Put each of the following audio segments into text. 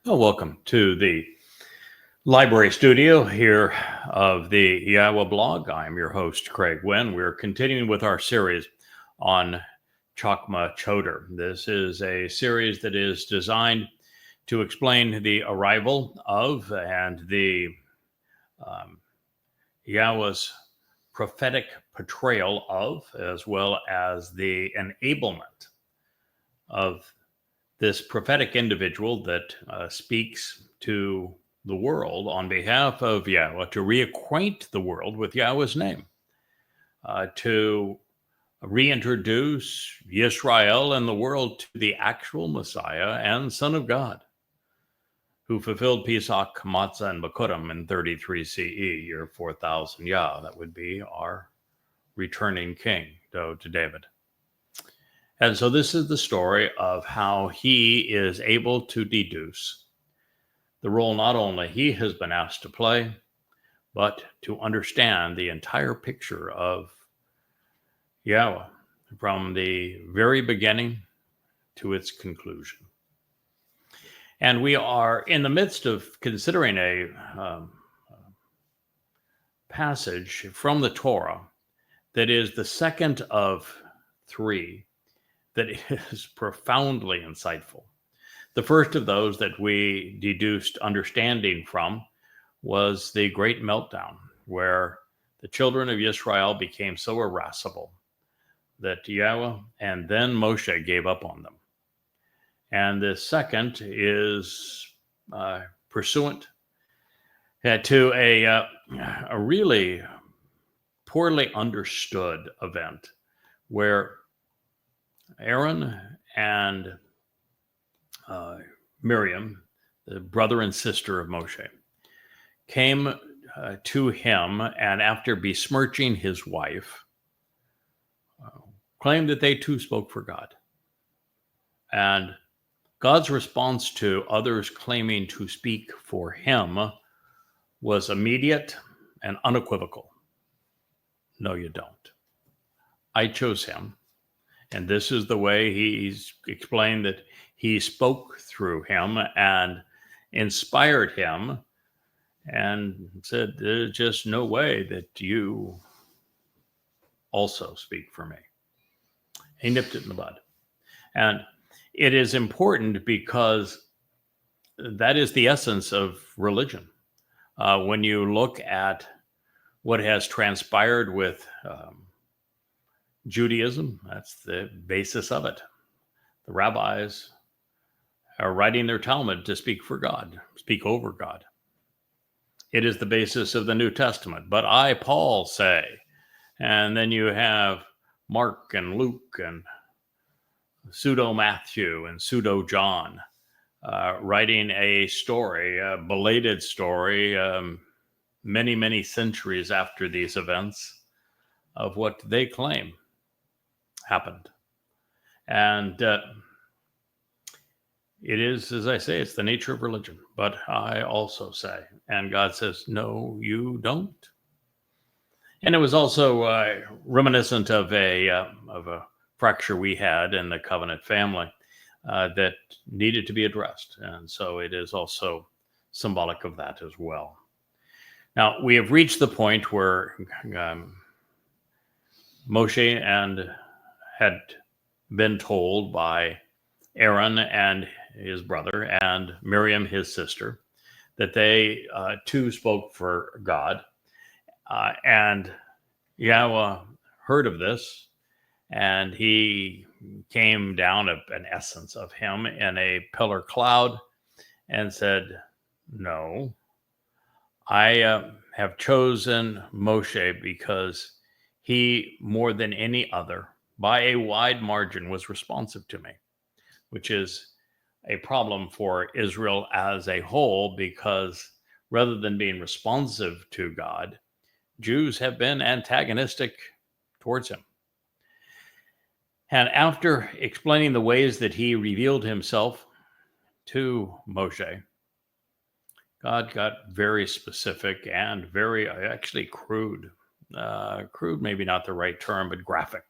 Well, welcome to the library studio here of the YAHOWAH blog. I'm your host, Craig Winn. We're continuing with our series on Chakmah Choter. This is a series that is designed to explain the arrival of and the Yahweh's prophetic portrayal of, as well as the enablement of this prophetic individual that speaks to the world on behalf of Yahweh to reacquaint the world with Yahweh's name, to reintroduce Israel and the world to the actual Messiah and Son of God, who fulfilled Pesach, Matzah, and Bikurim in 33 CE, year 4000 Yah. That would be our returning king, to David. And so this is the story of how he is able to deduce the role not only he has been asked to play, but to understand the entire picture of Yahweh from the very beginning to its conclusion. And we are in the midst of considering a passage from the Torah that is the second of three that is profoundly insightful. The first of those that we deduced understanding from was the great meltdown, where the children of Israel became so irascible that Yahweh and then Moshe gave up on them. And the second is pursuant to a really poorly understood event where Aaron and Miriam, the brother and sister of Moshe, came to him and after besmirching his wife, claimed that they too spoke for God. And God's response to others claiming to speak for him was immediate and unequivocal. No, you don't. I chose him. And this is the way he's explained that he spoke through him and inspired him and said, there's just no way that you also speak for me. He nipped it in the bud. And it is important because that is the essence of religion. When you look at what has transpired with Judaism, that's the basis of it. The rabbis are writing their Talmud to speak for God, speak over God. It is the basis of the New Testament. But I, Paul, say, and then you have Mark and Luke and pseudo Matthew and pseudo John writing a story, a belated story, many, many centuries after these events of what they claim happened. And it is, as I say, it's the nature of religion. But I also say, and God says, no, you don't. And it was also reminiscent of a fracture we had in the covenant family that needed to be addressed. And so it is also symbolic of that as well. Now, we have reached the point where Moshe had been told by Aaron and his brother and Miriam, his sister, that they too spoke for God. And Yahweh heard of this, and he came down, an essence of him, in a pillar cloud and said, no, I have chosen Moshe because he, more than any other, by a wide margin, was responsive to me, which is a problem for Israel as a whole, because rather than being responsive to God, Jews have been antagonistic towards him. And after explaining the ways that he revealed himself to Moshe, God got very specific and very, actually crude. Crude, maybe not the right term, but graphic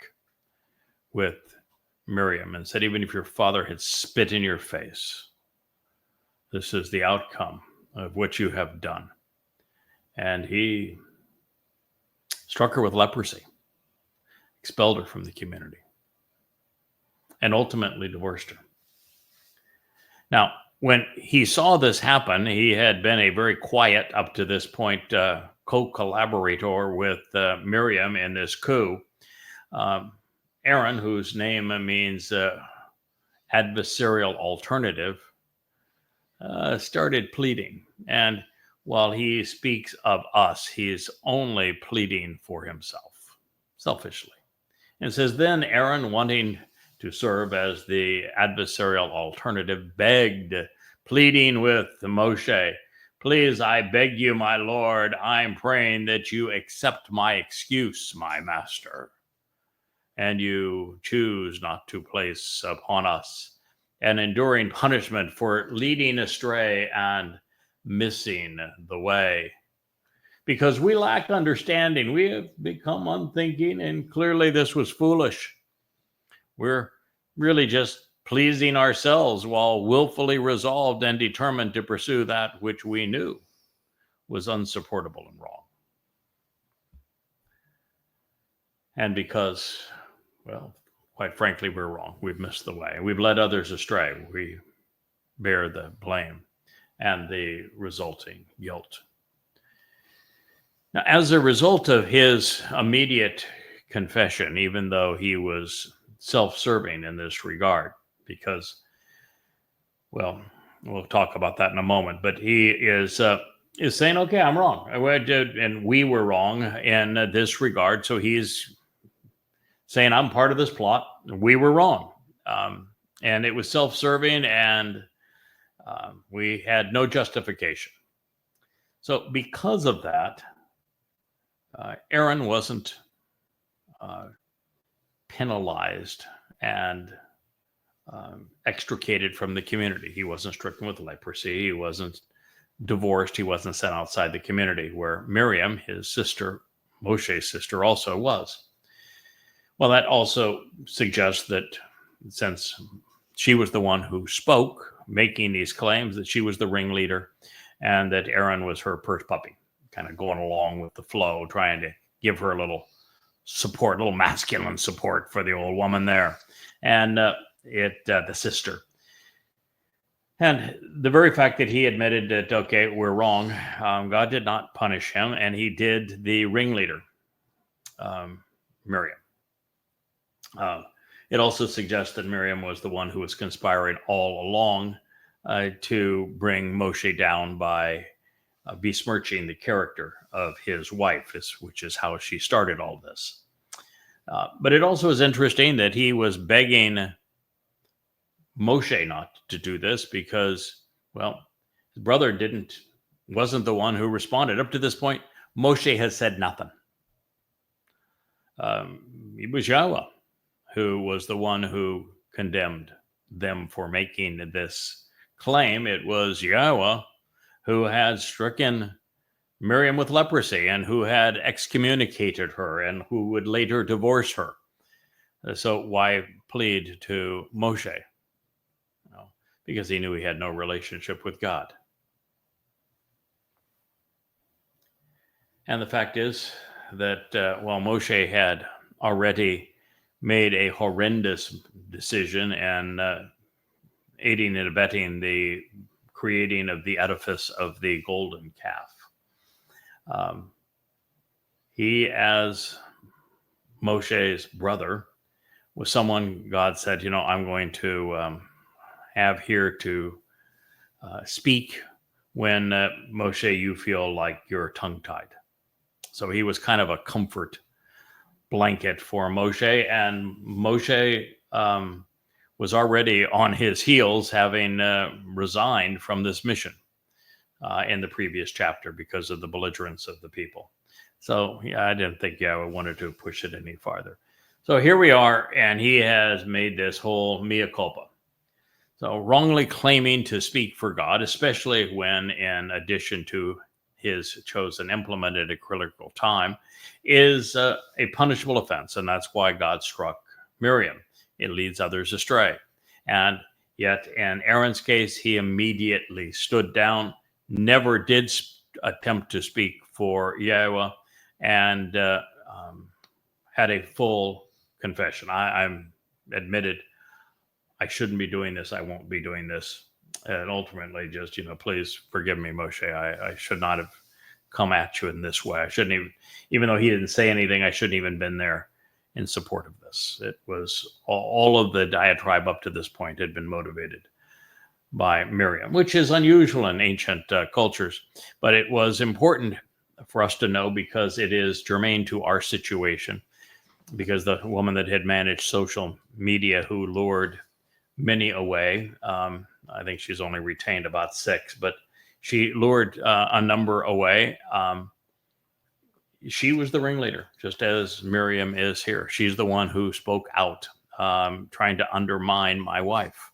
with Miriam, and said, even if your father had spit in your face, This is the outcome of what you have done. And he struck her with leprosy, expelled her from the community, and ultimately divorced her. Now, when he saw this happen, he had been a very quiet, up to this point, co-collaborator with Miriam in this coup. Aaron, whose name means adversarial alternative, started pleading. And while he speaks of us, he's only pleading for himself, selfishly. And says, then Aaron, wanting to serve as the adversarial alternative, begged, pleading with Moshe, please, I beg you, my Lord, I'm praying that you accept my excuse, my master, and you choose not to place upon us an enduring punishment for leading astray and missing the way. Because we lack understanding, we have become unthinking, and clearly this was foolish. We're really just pleasing ourselves while willfully resolved and determined to pursue that which we knew was unsupportable and wrong. And because, well, quite frankly, we're wrong. We've missed the way. We've led others astray. We bear the blame and the resulting guilt. Now, as a result of his immediate confession, even though he was self-serving in this regard, because, well, we'll talk about that in a moment, but he is saying, okay, I'm wrong. And we were wrong in this regard. So he's saying, I'm part of this plot. We were wrong. And it was self-serving, and we had no justification. So because of that, Aaron wasn't penalized and extricated from the community. He wasn't stricken with leprosy. He wasn't divorced. He wasn't sent outside the community, where Miriam, his sister, Moshe's sister, also was. Well, that also suggests that since she was the one who spoke, making these claims, that she was the ringleader, and that Aaron was her purse puppy, kind of going along with the flow, trying to give her a little support, a little masculine support for the old woman there, and the sister. And the very fact that he admitted that, okay, we're wrong, God did not punish him, and he did the ringleader, Miriam. It also suggests that Miriam was the one who was conspiring all along to bring Moshe down by besmirching the character of his wife, which is how she started all this. But it also is interesting that he was begging Moshe not to do this because, well, his brother wasn't the one who responded. Up to this point, Moshe has said nothing. It was Yahowah who was the one who condemned them for making this claim. It was Yahowah who had stricken Miriam with leprosy and who had excommunicated her and who would later divorce her. So why plead to Moshe? Because he knew he had no relationship with God. And the fact is that while Moshe had already made a horrendous decision and aiding and abetting the creating of the edifice of the golden calf, he, as Moshe's brother, was someone God said, I'm going to have here to speak when Moshe, you feel like you're tongue-tied. So he was kind of a comfort blanket for Moshe, and Moshe was already on his heels, having resigned from this mission in the previous chapter because of the belligerence of the people. So I didn't think Yahowah wanted to push it any farther. So here we are, and he has made this whole mea culpa. So wrongly claiming to speak for God, especially when, in addition to his chosen implement at a critical time, is a punishable offense. And that's why God struck Miriam. It leads others astray. And Yet in Aaron's case, he immediately stood down, never did attempt to speak for Yahowah, and had a full confession. I'm admitted I shouldn't be doing this. I won't be doing this. And ultimately just, please forgive me, Moshe. I should not have come at you in this way. I shouldn't even though he didn't say anything, I shouldn't even been there in support of this. It was all of the diatribe up to this point had been motivated by Miriam, which is unusual in ancient cultures, but it was important for us to know because it is germane to our situation, because the woman that had managed social media who lured many away, I think she's only retained about 6, but she lured a number away. She was the ringleader, just as Miriam is here. She's the one who spoke out, trying to undermine my wife,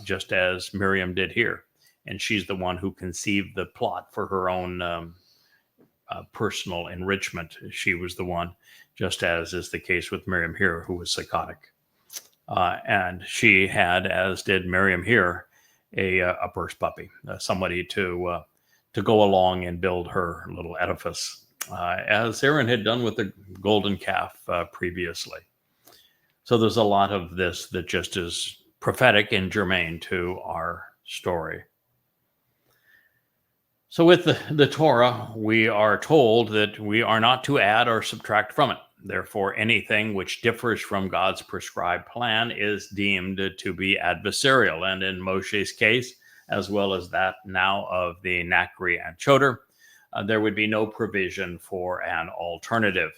just as Miriam did here. And she's the one who conceived the plot for her own personal enrichment. She was the one, just as is the case with Miriam here, who was psychotic. And she had, as did Miriam here, a purse puppy, somebody to go along and build her little edifice, as Aaron had done with the golden calf previously. So there's a lot of this that just is prophetic and germane to our story. So with the Torah, we are told that we are not to add or subtract from it. Therefore, anything which differs from God's prescribed plan is deemed to be adversarial. And in Moshe's case, as well as that now of the Nachri and Choter, there would be no provision for an alternative.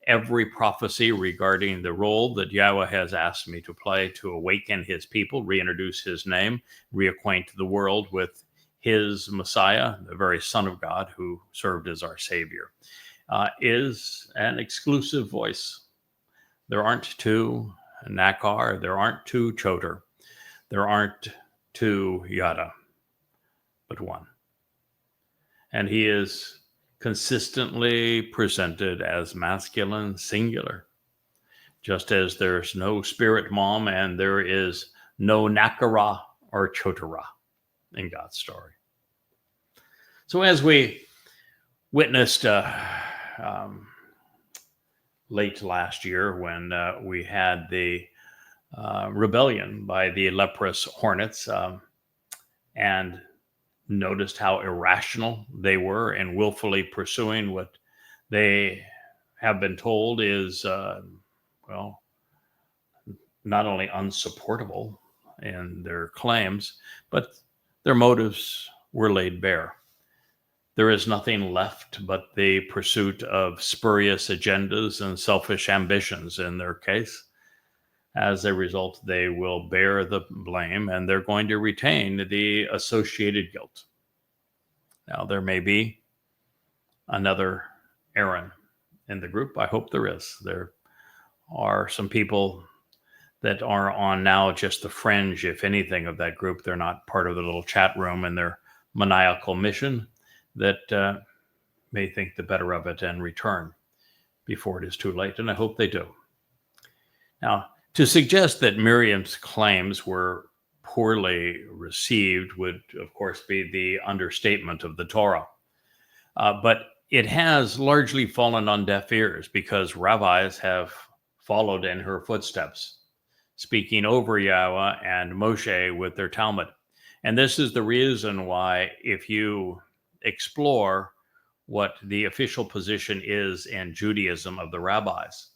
Every prophecy regarding the role that Yahweh has asked me to play to awaken his people, reintroduce his name, reacquaint the world with his Messiah, the very Son of God who served as our Savior, is an exclusive voice. There aren't 2 Nakar, there aren't 2 Choter, there aren't 2 Yada, but 1. And he is consistently presented as masculine singular, just as there's no spirit mom and there is no Nakara or Choterah in God's story. So as we witnessed late last year when we had the rebellion by the leprous hornets, and noticed how irrational they were in willfully pursuing what they have been told is, not only unsupportable in their claims, but their motives were laid bare. There is nothing left but the pursuit of spurious agendas and selfish ambitions in their case. As a result, they will bear the blame and they're going to retain the associated guilt. Now, there may be another Aaron in the group. I hope there is. There are some people that are on now just the fringe, if anything, of that group. They're not part of the little chat room in their maniacal mission that may think the better of it and return before it is too late. And I hope they do. Now, to suggest that Miriam's claims were poorly received would, of course, be the understatement of the Torah. But it has largely fallen on deaf ears because rabbis have followed in her footsteps, speaking over Yahweh and Moshe with their Talmud. And this is the reason why, if you explore what the official position is in Judaism of the rabbis,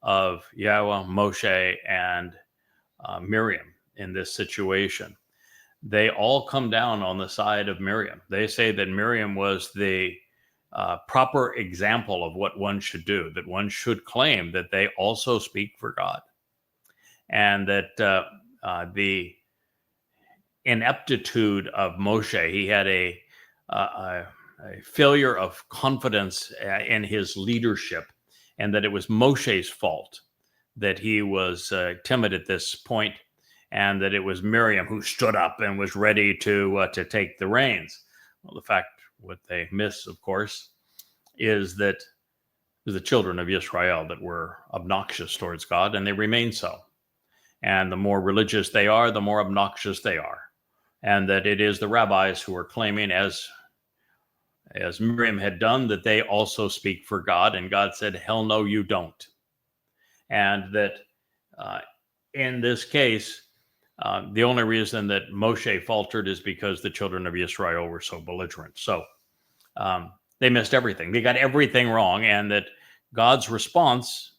of Yahweh, Moshe, and Miriam in this situation, they all come down on the side of Miriam. They say that Miriam was the proper example of what one should do, that one should claim that they also speak for God, and that the ineptitude of Moshe, he had a failure of confidence in his leadership, and that it was Moshe's fault that he was timid at this point, and that it was Miriam who stood up and was ready to take the reins. Well, the fact, what they miss, of course, is that it was the children of Israel that were obnoxious towards God, and they remain so. And the more religious they are, the more obnoxious they are. And that it is the rabbis who are claiming, as Miriam had done, that they also speak for God. And God said, hell no, you don't. And that in this case, the only reason that Moshe faltered is because the children of Israel were so belligerent. So they missed everything. They got everything wrong. And that God's response,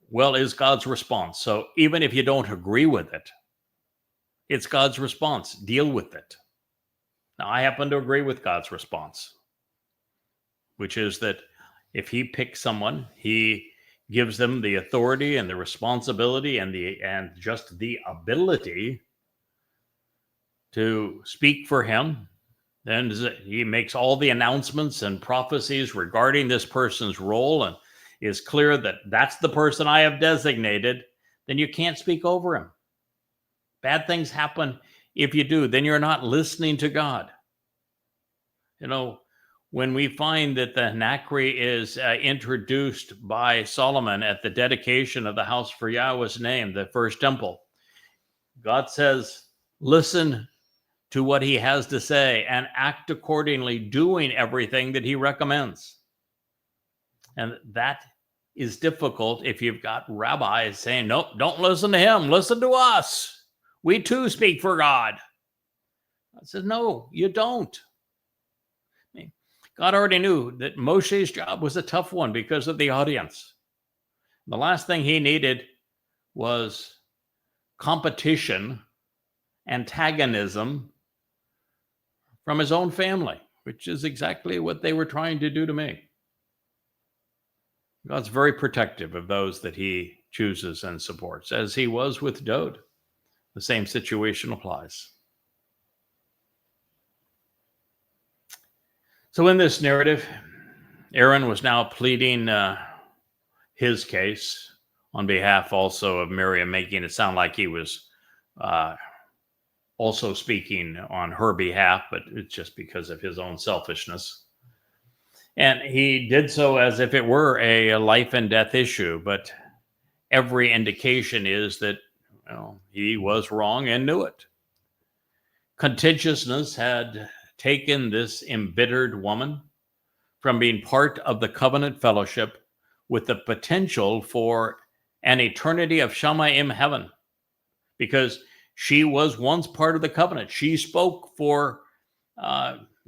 well, is God's response. So even if you don't agree with it, it's God's response. Deal with it. Now, I happen to agree with God's response, which is that if he picks someone, he gives them the authority and the responsibility and just the ability to speak for him. Then he makes all the announcements and prophecies regarding this person's role and is clear that that's the person I have designated. Then you can't speak over him. Bad things happen if you do. Then you're not listening to God. You know, when we find that the Nachri is introduced by Solomon at the dedication of the house for Yahweh's name, the first temple, God says, listen to what he has to say and act accordingly, doing everything that he recommends. And that is difficult if you've got rabbis saying, no, don't listen to him, listen to us. We too speak for God. God says, no, you don't. God already knew that Moshe's job was a tough one because of the audience. The last thing he needed was competition, antagonism from his own family, which is exactly what they were trying to do to me. God's very protective of those that he chooses and supports, as he was with Dode. The same situation applies. So in this narrative, Aaron was now pleading his case on behalf also of Miriam, making it sound like he was also speaking on her behalf, but it's just because of his own selfishness. And he did so as if it were a life and death issue, but every indication is that he was wrong and knew it. Contentiousness had taken this embittered woman from being part of the covenant fellowship with the potential for an eternity of Shamayim heaven, because she was once part of the covenant. She spoke for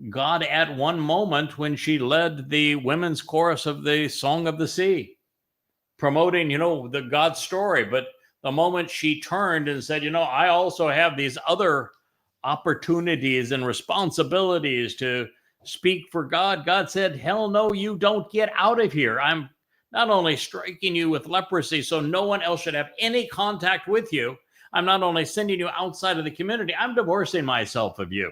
God at one moment when she led the women's chorus of the Song of the Sea, promoting, the God story. But the moment she turned and said, I also have these other opportunities and responsibilities to speak for God, God said, hell no, you don't. Get out of here. I'm not only striking you with leprosy so no one else should have any contact with you, I'm not only sending you outside of the community, I'm divorcing myself of you.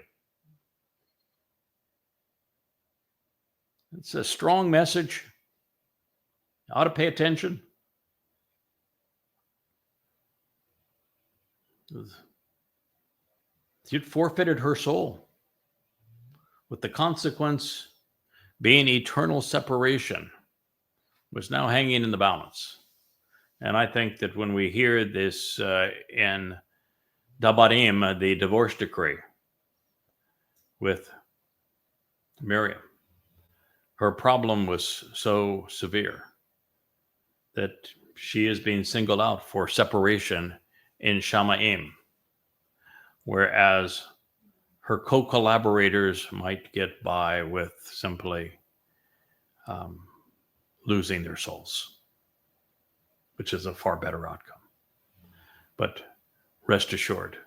It's a strong message. You ought to pay attention. She'd forfeited her soul, with the consequence being eternal separation, was now hanging in the balance. And I think that when we hear this in Dabarim, the divorce decree with Miriam, her problem was so severe that she is being singled out for separation in Shamayim, whereas her co-collaborators might get by with simply losing their souls, which is a far better outcome. But rest assured,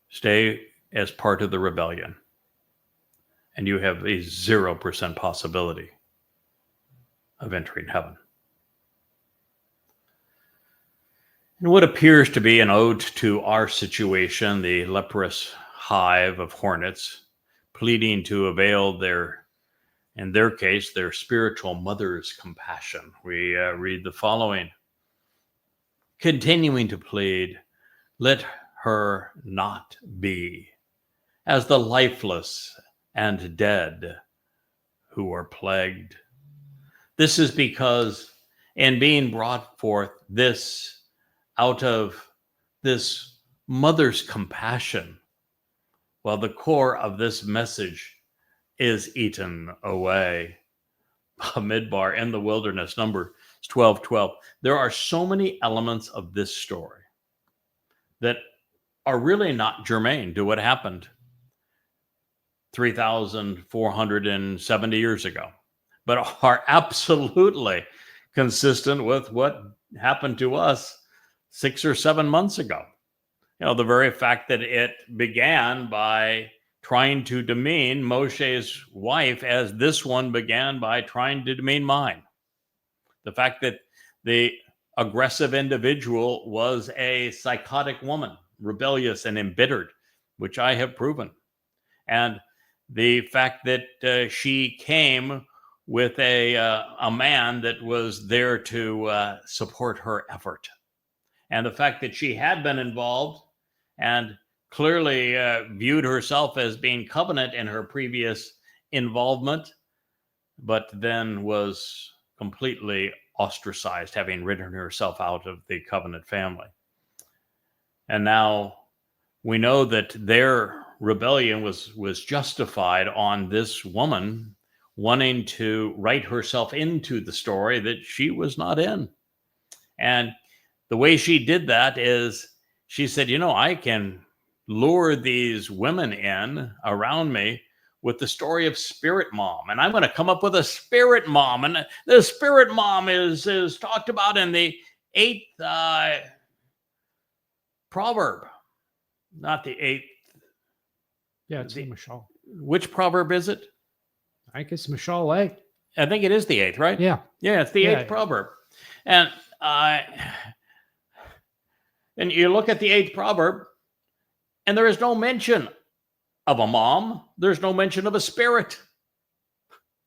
stay as part of the rebellion, and you have a 0% possibility of entering heaven. And what appears to be an ode to our situation, the leprous hive of hornets, pleading to avail in their case, their spiritual mother's compassion. We read the following: continuing to plead, let her not be as the lifeless and dead who are plagued. This is because in being brought forth this out of this mother's compassion, well, the core of this message is eaten away. Midbar in the wilderness, Numbers 12:12. There are so many elements of this story that are really not germane to what happened 3,470 years ago, but are absolutely consistent with what happened to us 6 or 7 months ago. The very fact that it began by trying to demean Moshe's wife, as this one began by trying to demean mine. The fact that the aggressive individual was a psychotic woman, rebellious and embittered, which I have proven. And the fact that she came with a man that was there to support her effort. And the fact that she had been involved and clearly viewed herself as being covenant in her previous involvement, but then was completely ostracized, having written herself out of the covenant family. And now we know that their rebellion was justified on this woman wanting to write herself into the story that she was not in. And the way she did that is she said, I can lure these women in around me with the story of Spirit Mom. And I'm going to come up with a Spirit Mom. And the Spirit Mom is talked about in the 8th proverb. Not the 8th. Yeah, it's Mashal. Which proverb is it? I guess Mashal 8. I think it is the 8th, right? Yeah. Yeah, it's the 8th proverb. And you look at the 8th proverb, and there is no mention of a mom. There's no mention of a spirit.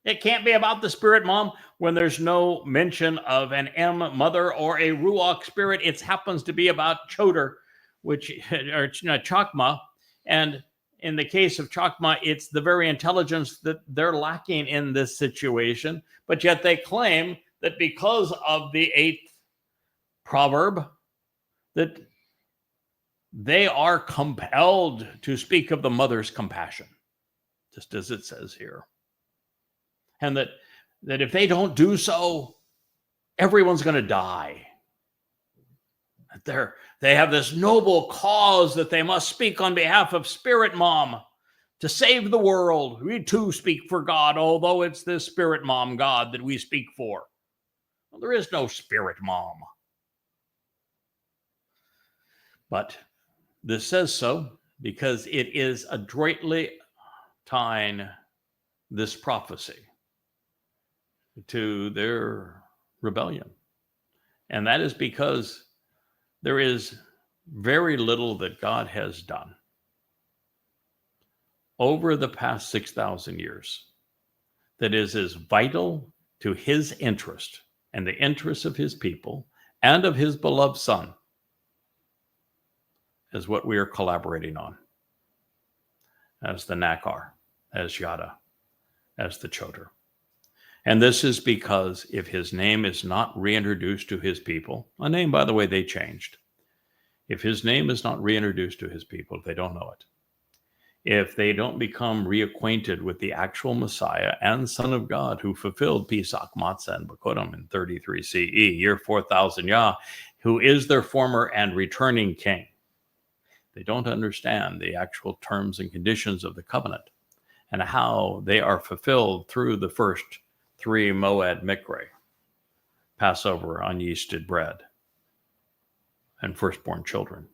It can't be about the Spirit Mom when there's no mention of an M mother or a Ruach spirit. It happens to be about Choter, or Chakmah. And in the case of Chakmah, it's the very intelligence that they're lacking in this situation. But yet they claim that because of the 8th proverb, that they are compelled to speak of the mother's compassion, just as it says here. And that if they don't do so, everyone's going to die. They have this noble cause that they must speak on behalf of Spirit Mom to save the world. We too speak for God, although it's this Spirit Mom God that we speak for. Well, there is no Spirit Mom. But this says so because it is adroitly tying this prophecy to their rebellion. And that is because there is very little that God has done over the past 6,000 years that is as vital to his interest and the interests of his people and of his beloved Son as what we are collaborating on, as the Nakar, as Yada, as the Choter. And this is because if his name is not reintroduced to his people, a name, by the way, they changed. If his name is not reintroduced to his people, they don't know it. If they don't become reacquainted with the actual Messiah and Son of God who fulfilled Pesach, Matzah, and Bakodim in 33 CE, year 4000 Yah, who is their former and returning king, they don't understand the actual terms and conditions of the covenant and how they are fulfilled through the first 3 Moed Mikre, Passover, unyeasted bread, and firstborn children.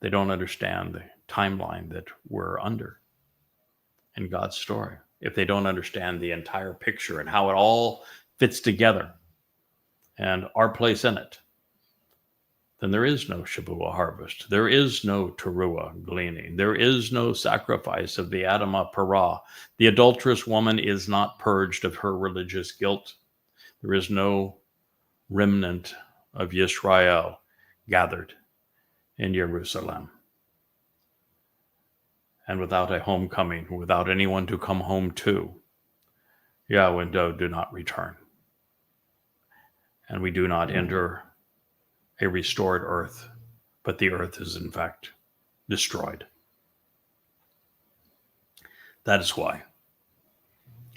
They don't understand the timeline that we're under in God's story. If they don't understand the entire picture and how it all fits together and our place in it, then there is no Shabuah harvest. There is no Teruah gleaning. There is no sacrifice of the Adamah Parah. The adulterous woman is not purged of her religious guilt. There is no remnant of Yisrael gathered in Jerusalem. And without a homecoming, without anyone to come home to, Yahweh do not return. And we do not enter a restored earth but the earth is in fact destroyed. That is why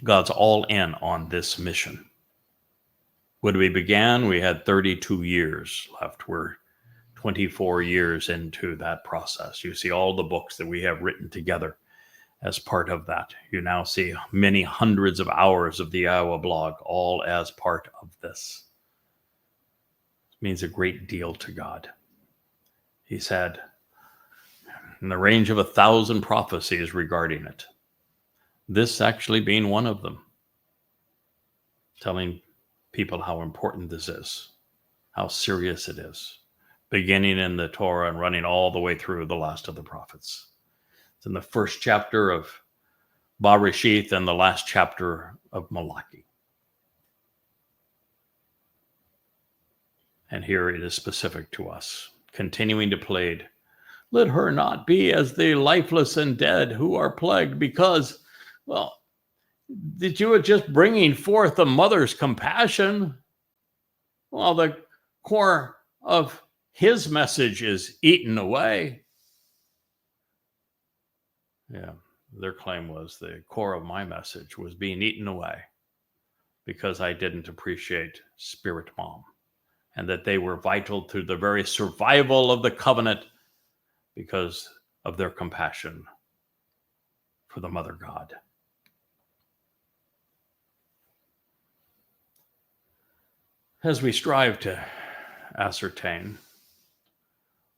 God's all in on this mission. When we began, we had 32 years left. We're 24 years into that process. You see all the books that we have written together as part of that. You now see many hundreds of hours of the YAHOWAH blog, all as part of this. It means a great deal to God. He said, in the range of 1,000 prophecies regarding it, this actually being one of them, telling people how important this is, how serious it is, beginning in the Torah and running all the way through the last of the prophets. It's in the first chapter of Bereshith and the last chapter of Malachi. And here it is specific to us, continuing to plead, let her not be as the lifeless and dead who are plagued, because, well, that you are just bringing forth a mother's compassion. Well, the core of his message is eaten away. Yeah, their claim was the core of my message was being eaten away because I didn't appreciate Spirit Mom, and that they were vital to the very survival of the covenant because of their compassion for the Mother God. As we strive to ascertain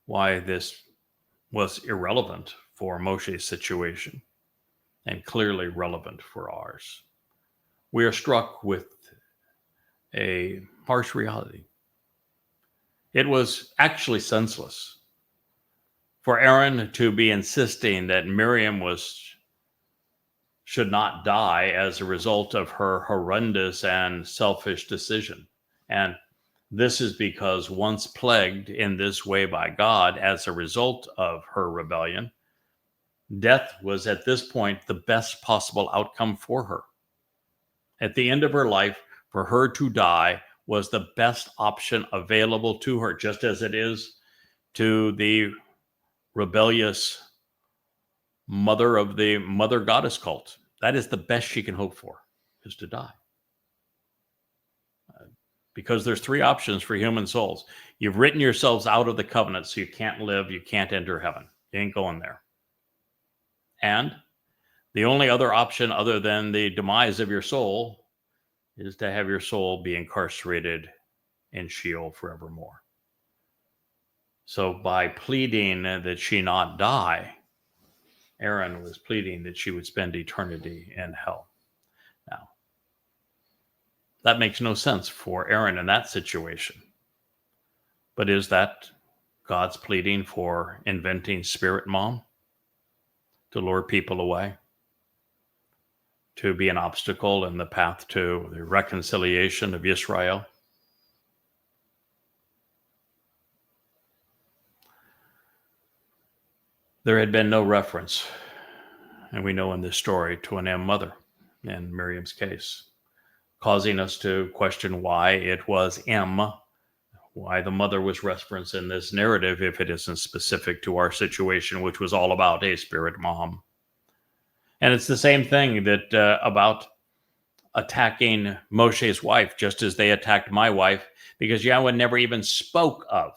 why this was irrelevant for Moshe's situation and clearly relevant for ours, we are struck with a harsh reality. It was actually senseless for Aaron to be insisting that Miriam should not die as a result of her horrendous and selfish decision. And this is because once plagued in this way by God as a result of her rebellion, death was at this point the best possible outcome for her. At the end of her life, for her to die was the best option available to her, just as it is to the rebellious mother of the mother goddess cult. That is the best she can hope for, is to die. Because there's three options for human souls. You've written yourselves out of the covenant, so you can't live, you can't enter heaven. You ain't going there. And the only other option other than the demise of your soul is to have your soul be incarcerated in Sheol forevermore. So by pleading that she not die, Aaron was pleading that she would spend eternity in hell. Now, that makes no sense for Aaron in that situation. But is that God's pleading for inventing Spirit Mom to lure people away, to be an obstacle in the path to the reconciliation of Israel? There had been no reference, and we know in this story, to an M mother in Miriam's case, causing us to question why it was M, why the mother was referenced in this narrative if it isn't specific to our situation, which was all about a Spirit Mom. And it's the same thing that about attacking Moshe's wife, just as they attacked my wife, because Yahweh never even spoke of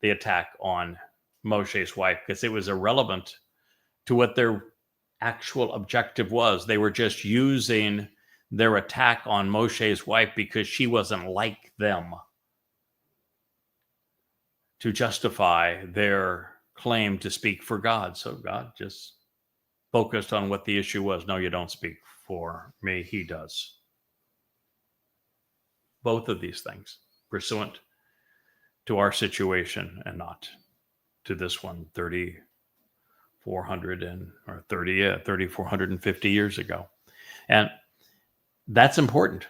the attack on Moshe's wife, because it was irrelevant to what their actual objective was. They were just using their attack on Moshe's wife because she wasn't like them to justify their claim to speak for God. So God just focused on what the issue was. No, you don't speak for me. He does. Both of these things pursuant to our situation and not to this one 3,450 years ago. And that's important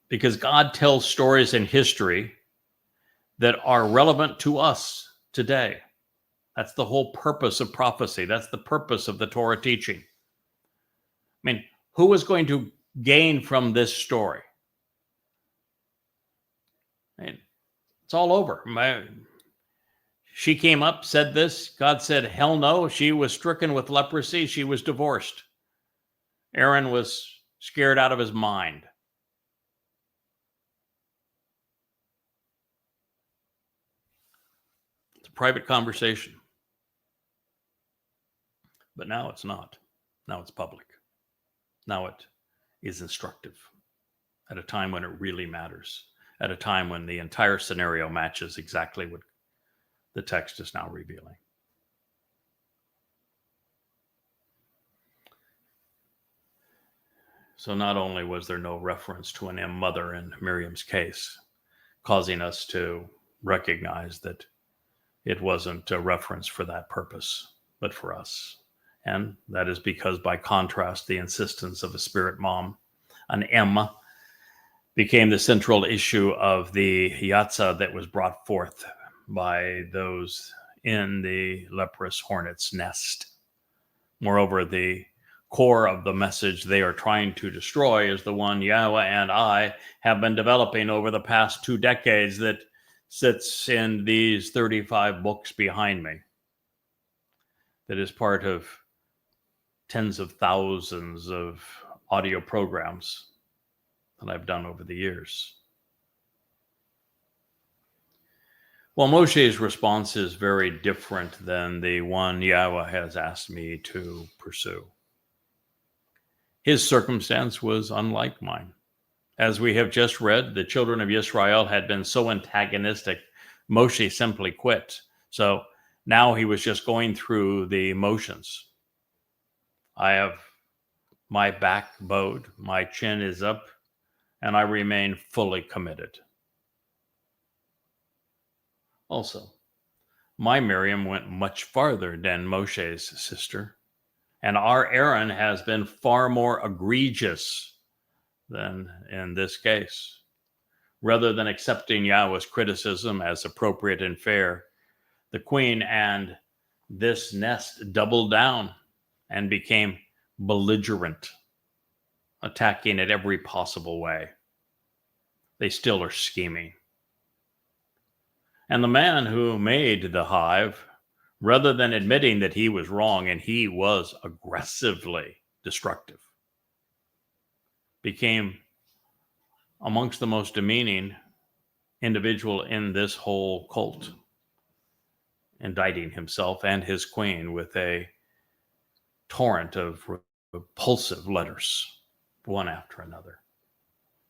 because God tells stories in history that are relevant to us today. That's the whole purpose of prophecy. That's the purpose of the Torah teaching. I mean, who is going to gain from this story? I mean, it's all over. She came up, said this. God said, hell no. She was stricken with leprosy. She was divorced. Aaron was scared out of his mind. It's a private conversation. But now it's not. Now it's public. Now it is instructive at a time when it really matters, at a time when the entire scenario matches exactly what the text is now revealing. So not only was there no reference to an mother in Miriam's case, causing us to recognize that it wasn't a reference for that purpose, but for us. And that is because, by contrast, the insistence of a spirit mom, an M, became the central issue of the yatzah that was brought forth by those in the leprous hornet's nest. Moreover, the core of the message they are trying to destroy is the one Yahowah and I have been developing over the past 2 decades that sits in these 35 books behind me, that is part of tens of thousands of audio programs that I've done over the years. Well, Moshe's response is very different than the one Yahowah has asked me to pursue. His circumstance was unlike mine. As we have just read, the children of Israel had been so antagonistic, Moshe simply quit. So now he was just going through the motions. I have my back bowed, my chin is up, and I remain fully committed. Also, my Miriam went much farther than Moshe's sister, and our Aaron has been far more egregious than in this case. Rather than accepting Yahowah's criticism as appropriate and fair, the queen and this nest doubled down and became belligerent, attacking it every possible way. They still are scheming. And the man who made the hive, rather than admitting that he was wrong and he was aggressively destructive, became amongst the most demeaning individual in this whole cult, indicting himself and his queen with a torrent of repulsive letters, one after another.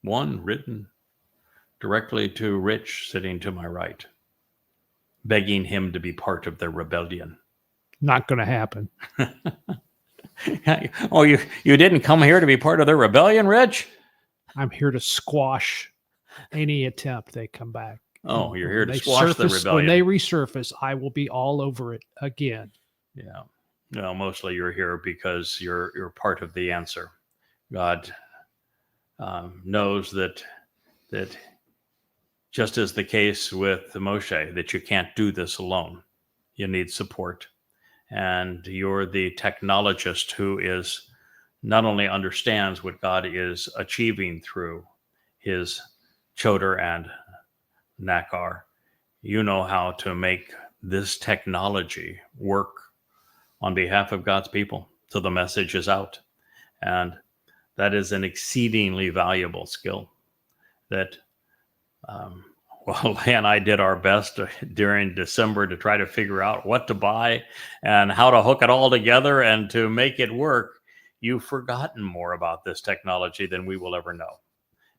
One written directly to Rich, sitting to my right, begging him to be part of their rebellion. Not going to happen. Oh, you didn't come here to be part of their rebellion, Rich? I'm here to squash any attempt they come back. Oh, you're here to squash the rebellion. When they resurface, I will be all over it again. Yeah. No, mostly you're here because you're part of the answer. God knows that just as the case with Moshe, that you can't do this alone. You need support. And you're the technologist who is not only understands what God is achieving through his Choter and Nakar, you know how to make this technology work on behalf of God's people so the message is out. And that is an exceedingly valuable skill that well, Leah and I did our best during December to try to figure out what to buy and how to hook it all together and to make it work. You've forgotten more about this technology than we will ever know.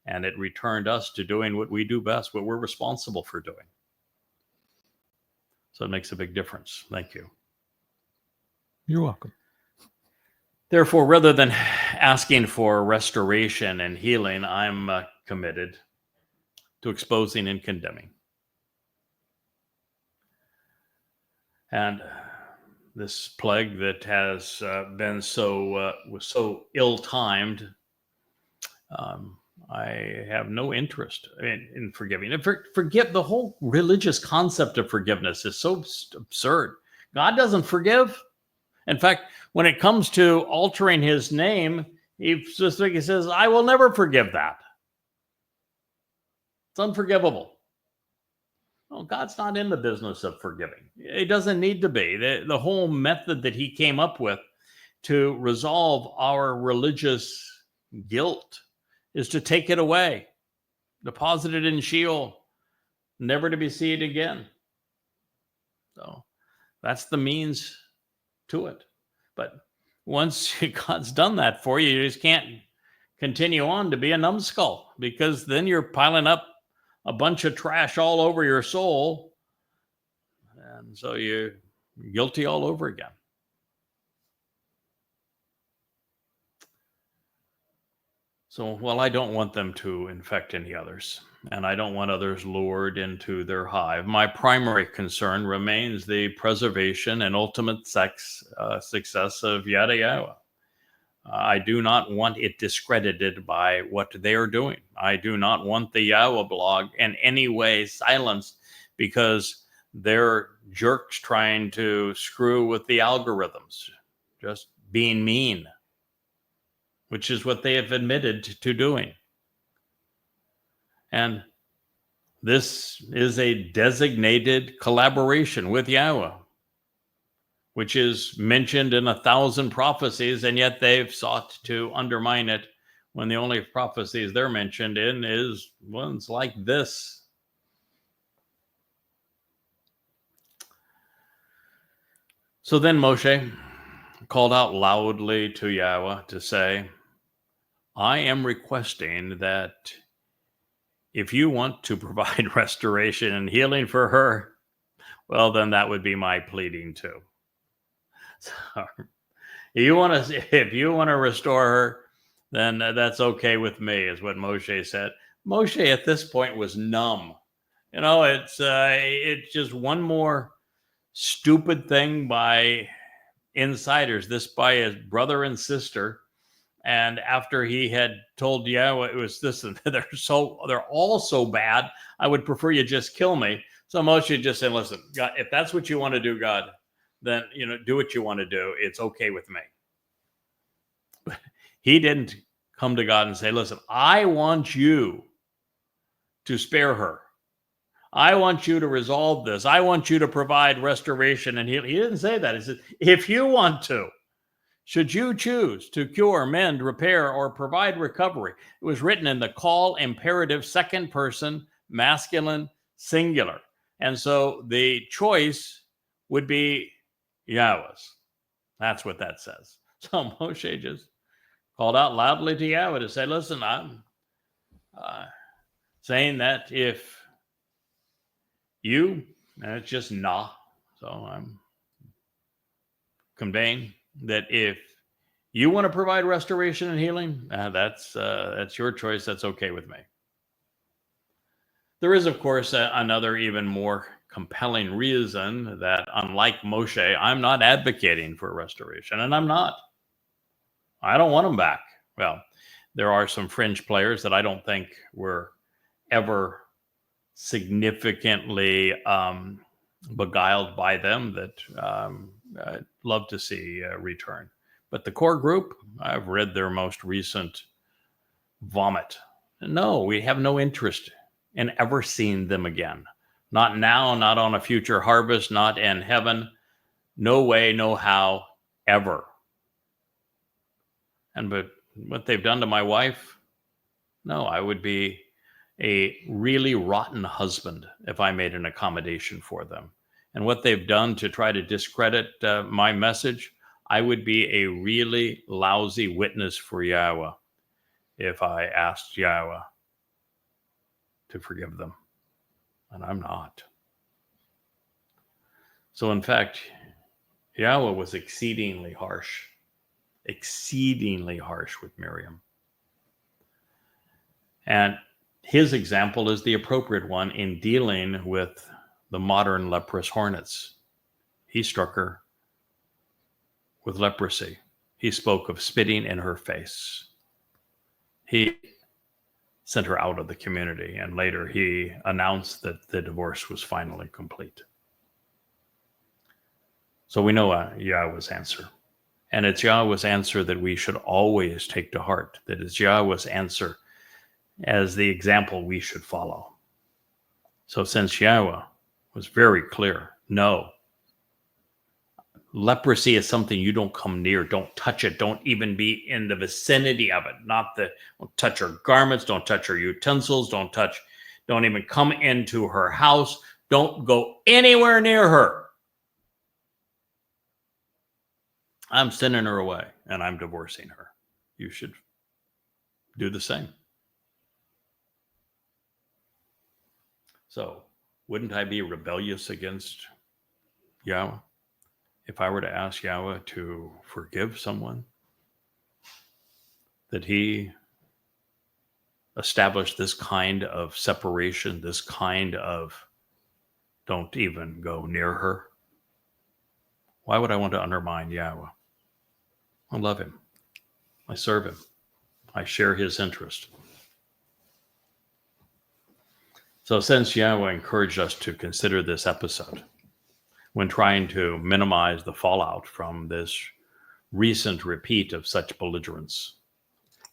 And it returned us to doing what we do best, what we're responsible for doing. So it makes a big difference. Thank you. You're welcome. Therefore, rather than asking for restoration and healing, I'm committed to exposing and condemning. And this plague that has been was so ill-timed, I have no interest in forgiving. And forgive, the whole religious concept of forgiveness is so absurd. God doesn't forgive. In fact, when it comes to altering his name, he specifically says, I will never forgive that. It's unforgivable. Well, God's not in the business of forgiving. It doesn't need to be. The whole method that he came up with to resolve our religious guilt is to take it away, deposit it in Sheol, never to be seen again. So that's the means to it. But once God's done that for you, you just can't continue on to be a numbskull, because then you're piling up a bunch of trash all over your soul. And so you're guilty all over again. So, well, I don't want them to infect any others, and I don't want others lured into their hive. My primary concern remains the preservation and ultimate success of Yada Yahowah. I do not want it discredited by what they are doing. I do not want the Yahowah blog in any way silenced because they're jerks trying to screw with the algorithms, just being mean, which is what they have admitted to doing. And this is a designated collaboration with Yahowah, which is mentioned in 1,000 prophecies, and yet they've sought to undermine it when the only prophecies they're mentioned in is ones like this. So then Moshe called out loudly to Yahowah to say, I am requesting that if you want to provide restoration and healing for her, well, then that would be my pleading too. So, if you want to restore her, then that's okay with me, is what Moshe said. Moshe at this point was numb. It's just one more stupid thing by insiders, this by his brother and sister. And after he had told Yahowah it was this, and they're all so bad, I would prefer you just kill me. So Moshe just said, listen, God, if that's what you want to do, God, then, do what you want to do. It's okay with me. But he didn't come to God and say, listen, I want you to spare her. I want you to resolve this. I want you to provide restoration and healing. He didn't say that. He said, if you want to, should you choose to cure, mend, repair, or provide recovery. It was written in the call imperative, second person, masculine, singular. And so the choice would be Yahowah's. That's what that says. So Moshe just called out loudly to Yahowah to say, listen, I'm saying that if you, and it's just nah, so I'm conveying that if you want to provide restoration and healing, that's your choice. That's okay with me. There is, of course, another even more compelling reason that, unlike Moshe, I'm not advocating for restoration, and I'm not. I don't want them back. Well, there are some fringe players that I don't think were ever significantly beguiled by them that I'd love to see return. But the core group, I've read their most recent vomit. No, we have no interest in ever seeing them again. Not now, not on a future harvest, not in heaven. No way, no how, ever. But what they've done to my wife, no, I would be a really rotten husband if I made an accommodation for them. And what they've done to try to discredit my message, I would be a really lousy witness for Yahowah if I asked Yahowah to forgive them. And I'm not. So in fact, Yahowah was exceedingly harsh with Miriam. And his example is the appropriate one in dealing with the modern leprous hornets. He struck her with leprosy. He spoke of spitting in her face. He sent her out of the community, and later he announced that the divorce was finally complete. So we know Yahowah's answer. And it's Yahowah's answer that we should always take to heart. That is Yahowah's answer as the example we should follow. So since Yahowah was very clear. No. Leprosy is something you don't come near. Don't touch it. Don't even be in the vicinity of it. Don't touch her garments. Don't touch her utensils. Don't even come into her house. Don't go anywhere near her. I'm sending her away and I'm divorcing her. You should do the same. So, wouldn't I be rebellious against Yahweh if I were to ask Yahweh to forgive someone? That he established this kind of separation, this kind of don't even go near her? Why would I want to undermine Yahweh? I love him. I serve him. I share his interest. So since Yahweh encouraged us to consider this episode when trying to minimize the fallout from this recent repeat of such belligerence,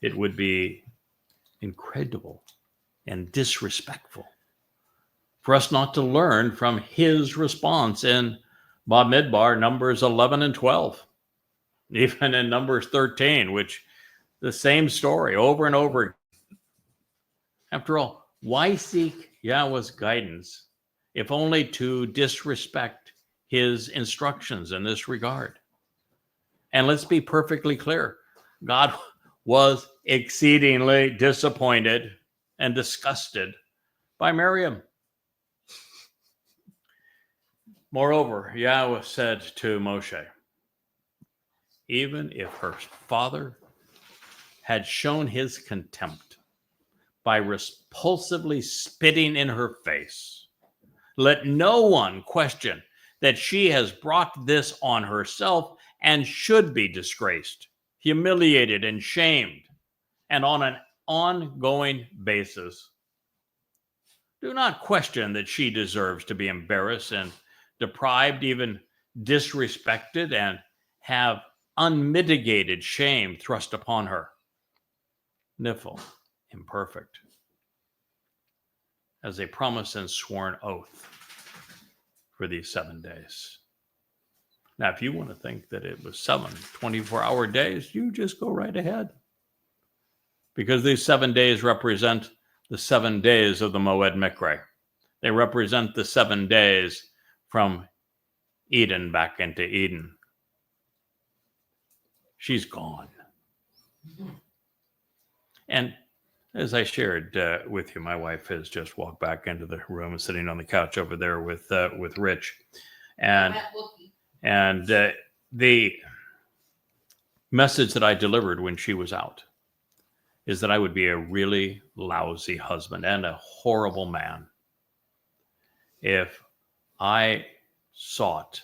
it would be incredible and disrespectful for us not to learn from his response in Bamidbar, Numbers 11 and 12, even in Numbers 13, which the same story over and over again. After all, why seek Yahweh's guidance if only to disrespect his instructions in this regard? And let's be perfectly clear. God was exceedingly disappointed and disgusted by Miriam. Moreover, Yahweh said to Moshe, even if her father had shown his contempt by repulsively spitting in her face, let no one question that she has brought this on herself and should be disgraced, humiliated, and shamed, and on an ongoing basis. Do not question that she deserves to be embarrassed and deprived, even disrespected, and have unmitigated shame thrust upon her. Nifl, imperfect, as a promise and sworn oath for these 7 days. Now, if you want to think that it was 7 24-hour days, you just go right ahead. Because these 7 days represent the 7 days of the Moed Mikre. They represent the 7 days from Eden back into Eden. She's gone. And as I shared with you, my wife has just walked back into the room and sitting on the couch over there with Rich. And the message that I delivered when she was out is that I would be a really lousy husband and a horrible man if I sought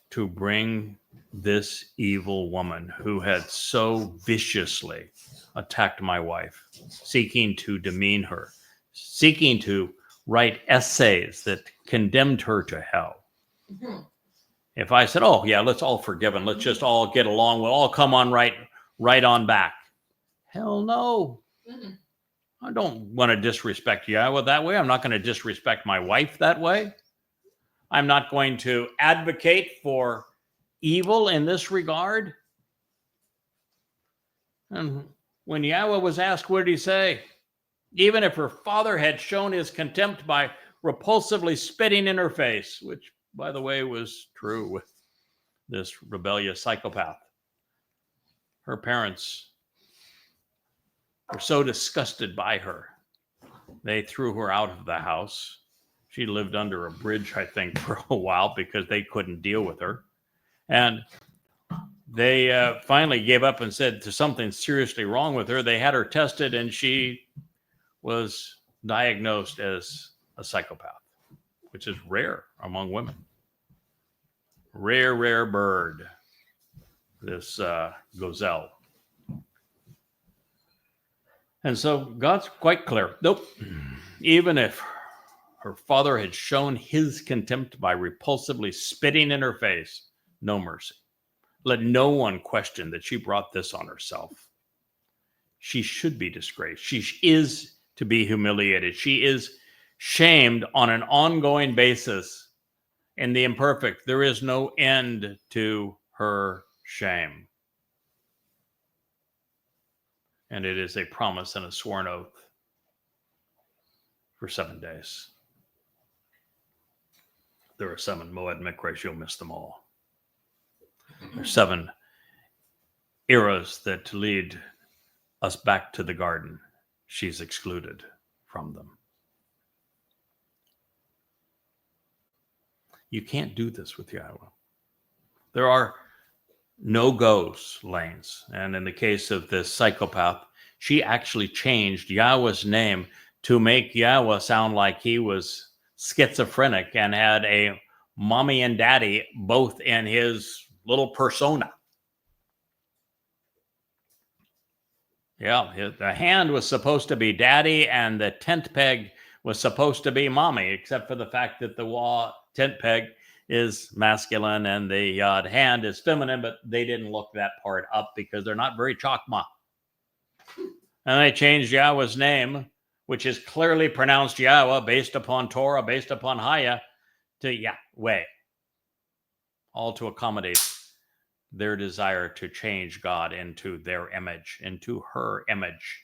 to bring this evil woman who had so viciously attacked my wife, seeking to demean her, seeking to write essays that condemned her to hell. Mm-hmm. If I said, oh, yeah, let's all forgive and let's just all get along, we'll all come on right on back. Hell no. Mm-hmm. I don't want to disrespect Yahweh that way. I'm not going to disrespect my wife that way. I'm not going to advocate for evil in this regard. And when Yahweh was asked, what did he say? Even if her father had shown his contempt by repulsively spitting in her face, which, by the way, was true with this rebellious psychopath. Her parents were so disgusted by her, they threw her out of the house. She lived under a bridge, I think, for a while because they couldn't deal with her. And they finally gave up and said there's something seriously wrong with her. They had her tested and she was diagnosed as a psychopath, which is rare among women. Rare bird, this gazelle. And so God's quite clear. Nope. Even if her father had shown his contempt by repulsively spitting in her face, no mercy. Let no one question that she brought this on herself. She should be disgraced. She is to be humiliated. She is shamed on an ongoing basis. In the imperfect, there is no end to her shame. And it is a promise and a sworn oath for 7 days. There are 7 Moed Mikres, you'll miss them all. There are 7 eras that lead us back to the garden. She's excluded from them. You can't do this with Yahowah. There are no-goes lanes. And in the case of this psychopath, she actually changed Yahweh's name to make Yahowah sound like he was schizophrenic and had a mommy and daddy both in his little persona. Yeah, the hand was supposed to be daddy and the tent peg was supposed to be mommy, except for the fact that the tent peg is masculine and the hand is feminine, but they didn't look that part up because they're not very Chakmah. And they changed Yahweh's name, which is clearly pronounced Yahowah based upon Torah, based upon Hayah, to Yahweh, all to accommodate their desire to change God into their image, into her image.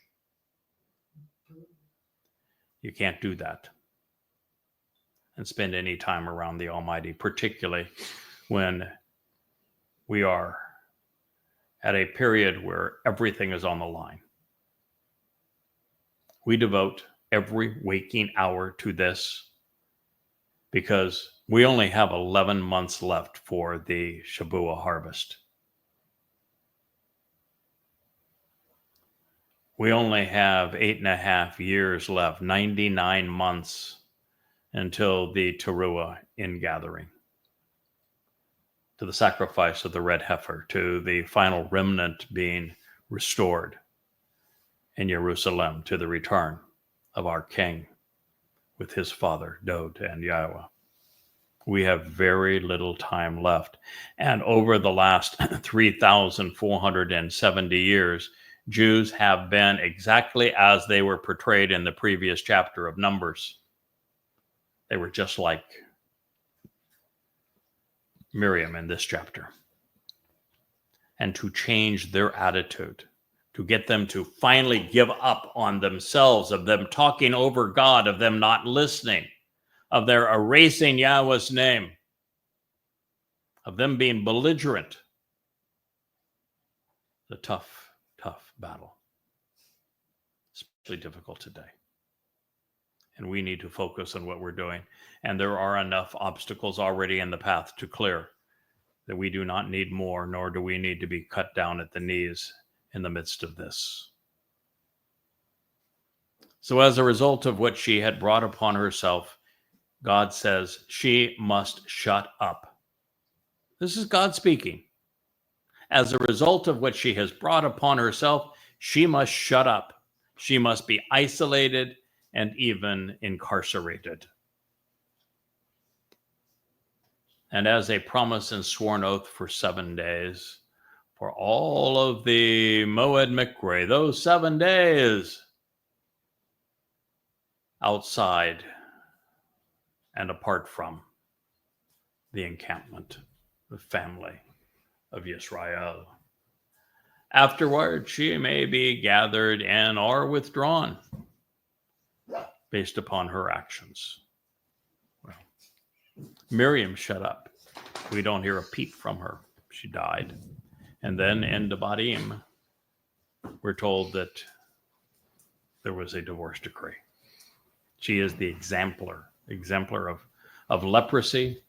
You can't do that and spend any time around the Almighty, particularly when we are at a period where everything is on the line. We devote every waking hour to this because we only have 11 months left for the Shabuah harvest. We only have 8.5 years left, 99 months until the Teruah ingathering, to the sacrifice of the red heifer, to the final remnant being restored in Jerusalem, to the return of our King with his father, Dod and Yahowah. We have very little time left. And over the last 3,470 years, Jews have been exactly as they were portrayed in the previous chapter of Numbers. They were just like Miriam in this chapter. And to change their attitude, to get them to finally give up on themselves, of them talking over God, of them not listening, of their erasing Yahweh's name, of them being belligerent. It's a tough, tough battle. Especially difficult today. And we need to focus on what we're doing. And there are enough obstacles already in the path to clear that we do not need more, nor do we need to be cut down at the knees in the midst of this. So as a result of what she had brought upon herself, God says she must shut up. This is God speaking. As a result of what she has brought upon herself, she must shut up. She must be isolated and even incarcerated. And as a promise and sworn oath for 7 days, for all of the Moed Mikre, those 7 days, outside and apart from the encampment, the family of Yisrael. Afterward, she may be gathered in or withdrawn based upon her actions. Well, Miriam shut up. We don't hear a peep from her. She died. And then in Devarim, we're told that there was a divorce decree. She is the exemplar of leprosy,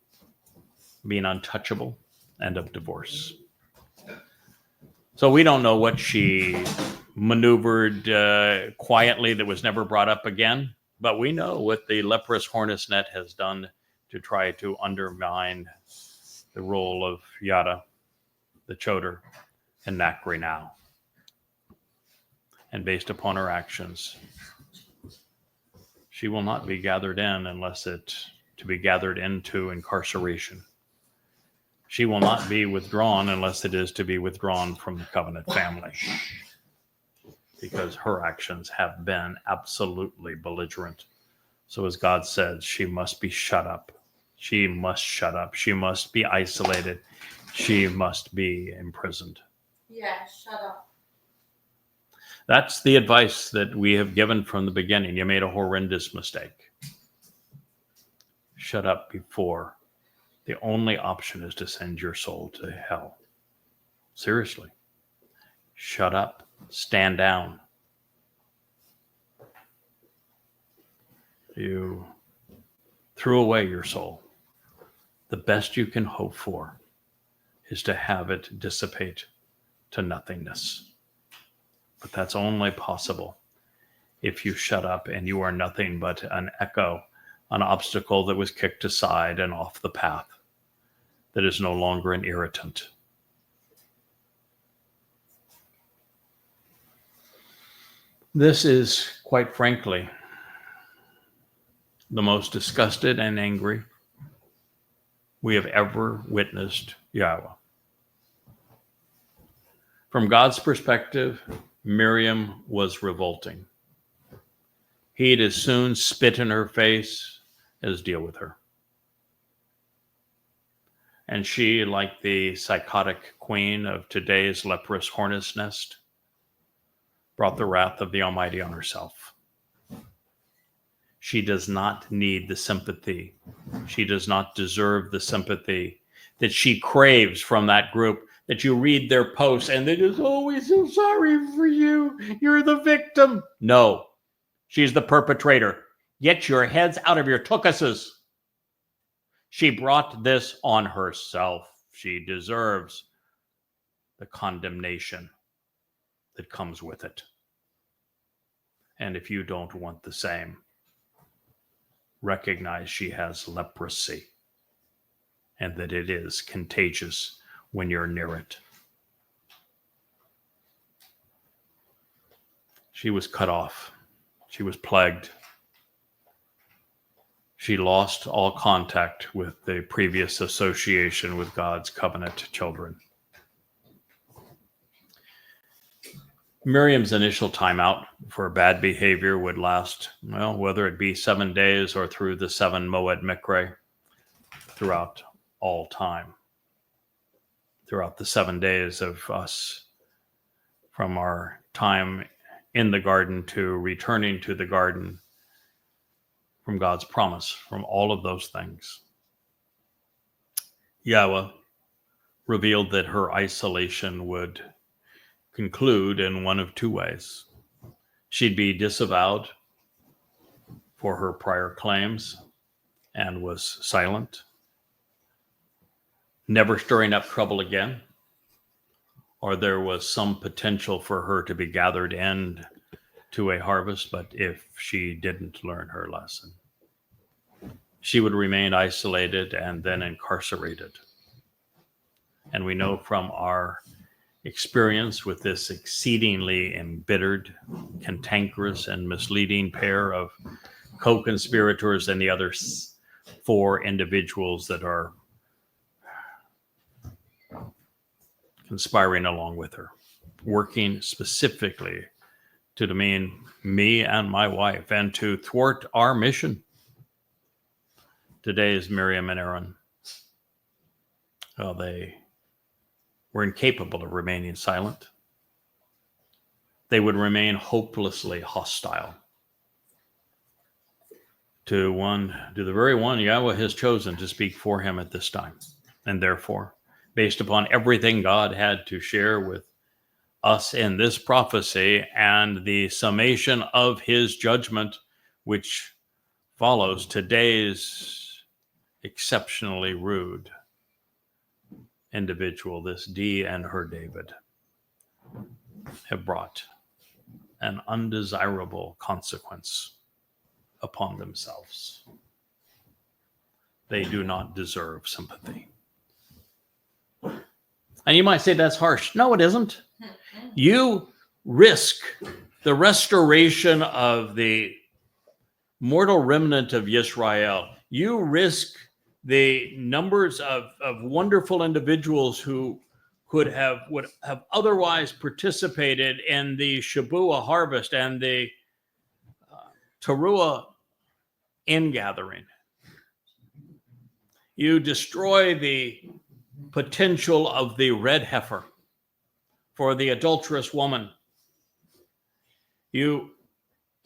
being untouchable, and of divorce. So we don't know what she maneuvered quietly that was never brought up again, but we know what the leprous hornet's net has done to try to undermine the role of Yada, the Choter, and Nakri now. And based upon her actions, she will not be gathered in unless it's to be gathered into incarceration. She will not be withdrawn unless it is to be withdrawn from the covenant family, because her actions have been absolutely belligerent. So as God says, she must be shut up. She must shut up. She must be isolated. She must be imprisoned. Yeah, shut up. That's the advice that we have given from the beginning. You made a horrendous mistake. Shut up before the only option is to send your soul to hell. Seriously. Shut up. Stand down. You threw away your soul. The best you can hope for is to have it dissipate to nothingness. But that's only possible if you shut up and you are nothing but an echo, an obstacle that was kicked aside and off the path, that is no longer an irritant. This is, quite frankly, the most disgusted and angry we have ever witnessed Yahweh. From God's perspective, Miriam was revolting. He'd as soon spit in her face as deal with her. And she, like the psychotic queen of today's leprous hornet's nest, brought the wrath of the Almighty on herself. She does not need the sympathy. She does not deserve the sympathy that she craves from that group, that you read their posts and they just, oh, we're so sorry for you. You're the victim. No, she's the perpetrator. Get your heads out of your tuchuses. She brought this on herself. She deserves the condemnation that comes with it. And if you don't want the same, recognize she has leprosy and that it is contagious when you're near it. She was cut off. She was plagued. She lost all contact with the previous association with God's covenant children. Miriam's initial timeout for bad behavior would last, well, whether it be 7 days or through the 7 Moed Mikre, throughout all time. Throughout the 7 days of us, from our time in the garden to returning to the garden, from God's promise, from all of those things. Yahweh revealed that her isolation would conclude in one of 2 ways. She'd be disavowed for her prior claims and was silent, never stirring up trouble again, or there was some potential for her to be gathered in to a harvest, but if she didn't learn her lesson, she would remain isolated and then incarcerated. And we know from our experience with this exceedingly embittered, cantankerous, and misleading pair of co-conspirators and the other 4 individuals that are conspiring along with her, working specifically to demean me and my wife and to thwart our mission. Today's Miriam and Aaron, well, they were incapable of remaining silent. They would remain hopelessly hostile to the very one Yahweh has chosen to speak for him at this time. And therefore, based upon everything God had to share with us in this prophecy and the summation of his judgment, which follows, today's exceptionally rude individual, this Dee and her David, have brought an undesirable consequence upon themselves. They do not deserve sympathy. And you might say that's harsh. No, it isn't. You risk the restoration of the mortal remnant of Yisrael. You risk the numbers of wonderful individuals who would have otherwise participated in the Shabuah harvest and the Towrah ingathering. You destroy the potential of the red heifer for the adulterous woman. You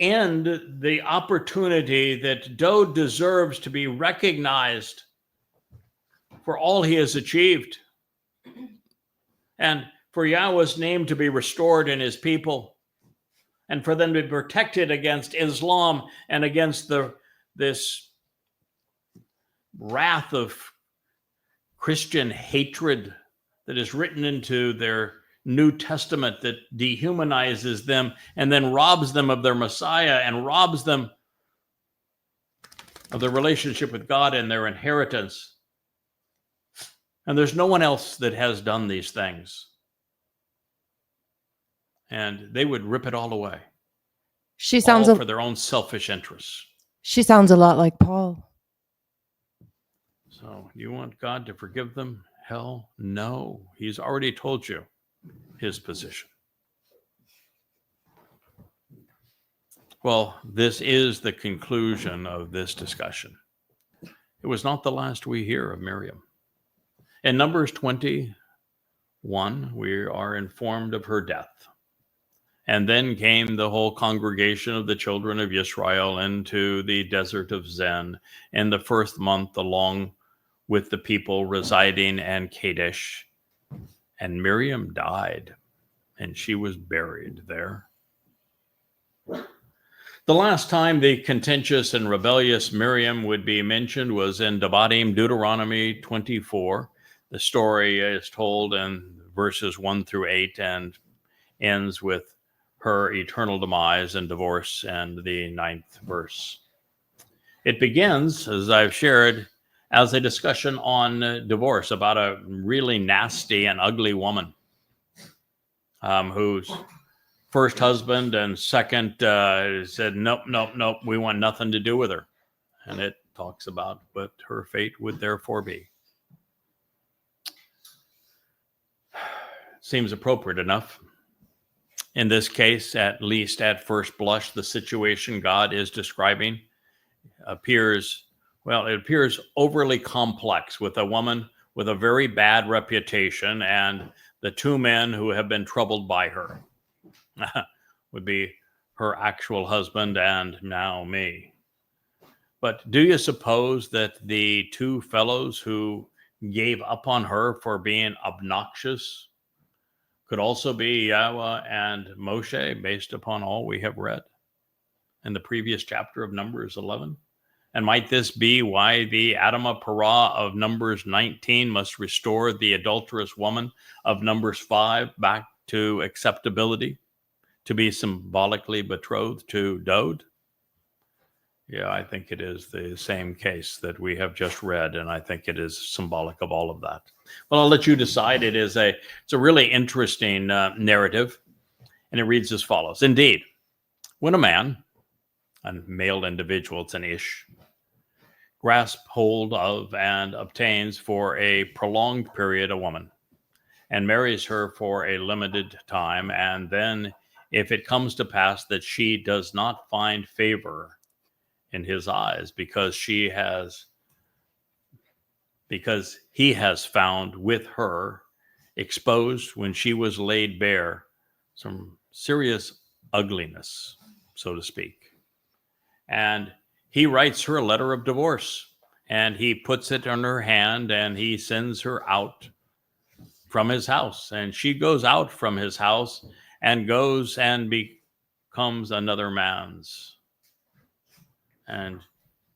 end the opportunity that Dowd deserves to be recognized for all he has achieved, and for Yahweh's name to be restored in his people, and for them to be protected against Islam and against this wrath of Christian hatred that is written into their New Testament that dehumanizes them and then robs them of their Messiah and robs them of their relationship with God and their inheritance. And there's no one else that has done these things. And they would rip it all away. She sounds all for their own selfish interests. She sounds a lot like Paul. So you want God to forgive them? Hell no. He's already told you his position. Well, this is the conclusion of this discussion. It was not the last we hear of Miriam. In Numbers 21, we are informed of her death. And then came the whole congregation of the children of Israel into the desert of Zin in the first month, along with the people residing in Kadesh. And Miriam died, and she was buried there. The last time the contentious and rebellious Miriam would be mentioned was in Devarim, Deuteronomy 24. The story is told in verses 1 through 8 and ends with her eternal demise and divorce and the 9th verse. It begins, as I've shared, as a discussion on divorce about a really nasty and ugly woman whose first husband and second said, nope, we want nothing to do with her. And it talks about what her fate would therefore be. Seems appropriate enough. In this case, at least at first blush, the situation God is describing appears overly complex, with a woman with a very bad reputation and the two men who have been troubled by her. Would be her actual husband and now me. But do you suppose that the two fellows who gave up on her for being obnoxious could also be Yahweh and Moshe, based upon all we have read in the previous chapter of Numbers 11? And might this be why the Adamah Parah of Numbers 19 must restore the adulterous woman of Numbers 5 back to acceptability, to be symbolically betrothed to Dowd? Yeah, I think it is the same case that we have just read, and I think it is symbolic of all of that. Well, I'll let you decide. It's a really interesting narrative, and it reads as follows. Indeed, when a man, a male individual, it's an ish, grasp hold of and obtains for a prolonged period a woman, and marries her for a limited time, and then if it comes to pass that she does not find favor in his eyes because he has found with her, exposed when she was laid bare, some serious ugliness, so to speak. And he writes her a letter of divorce, and he puts it on her hand, and he sends her out from his house. And she goes out from his house and goes and becomes another man's. And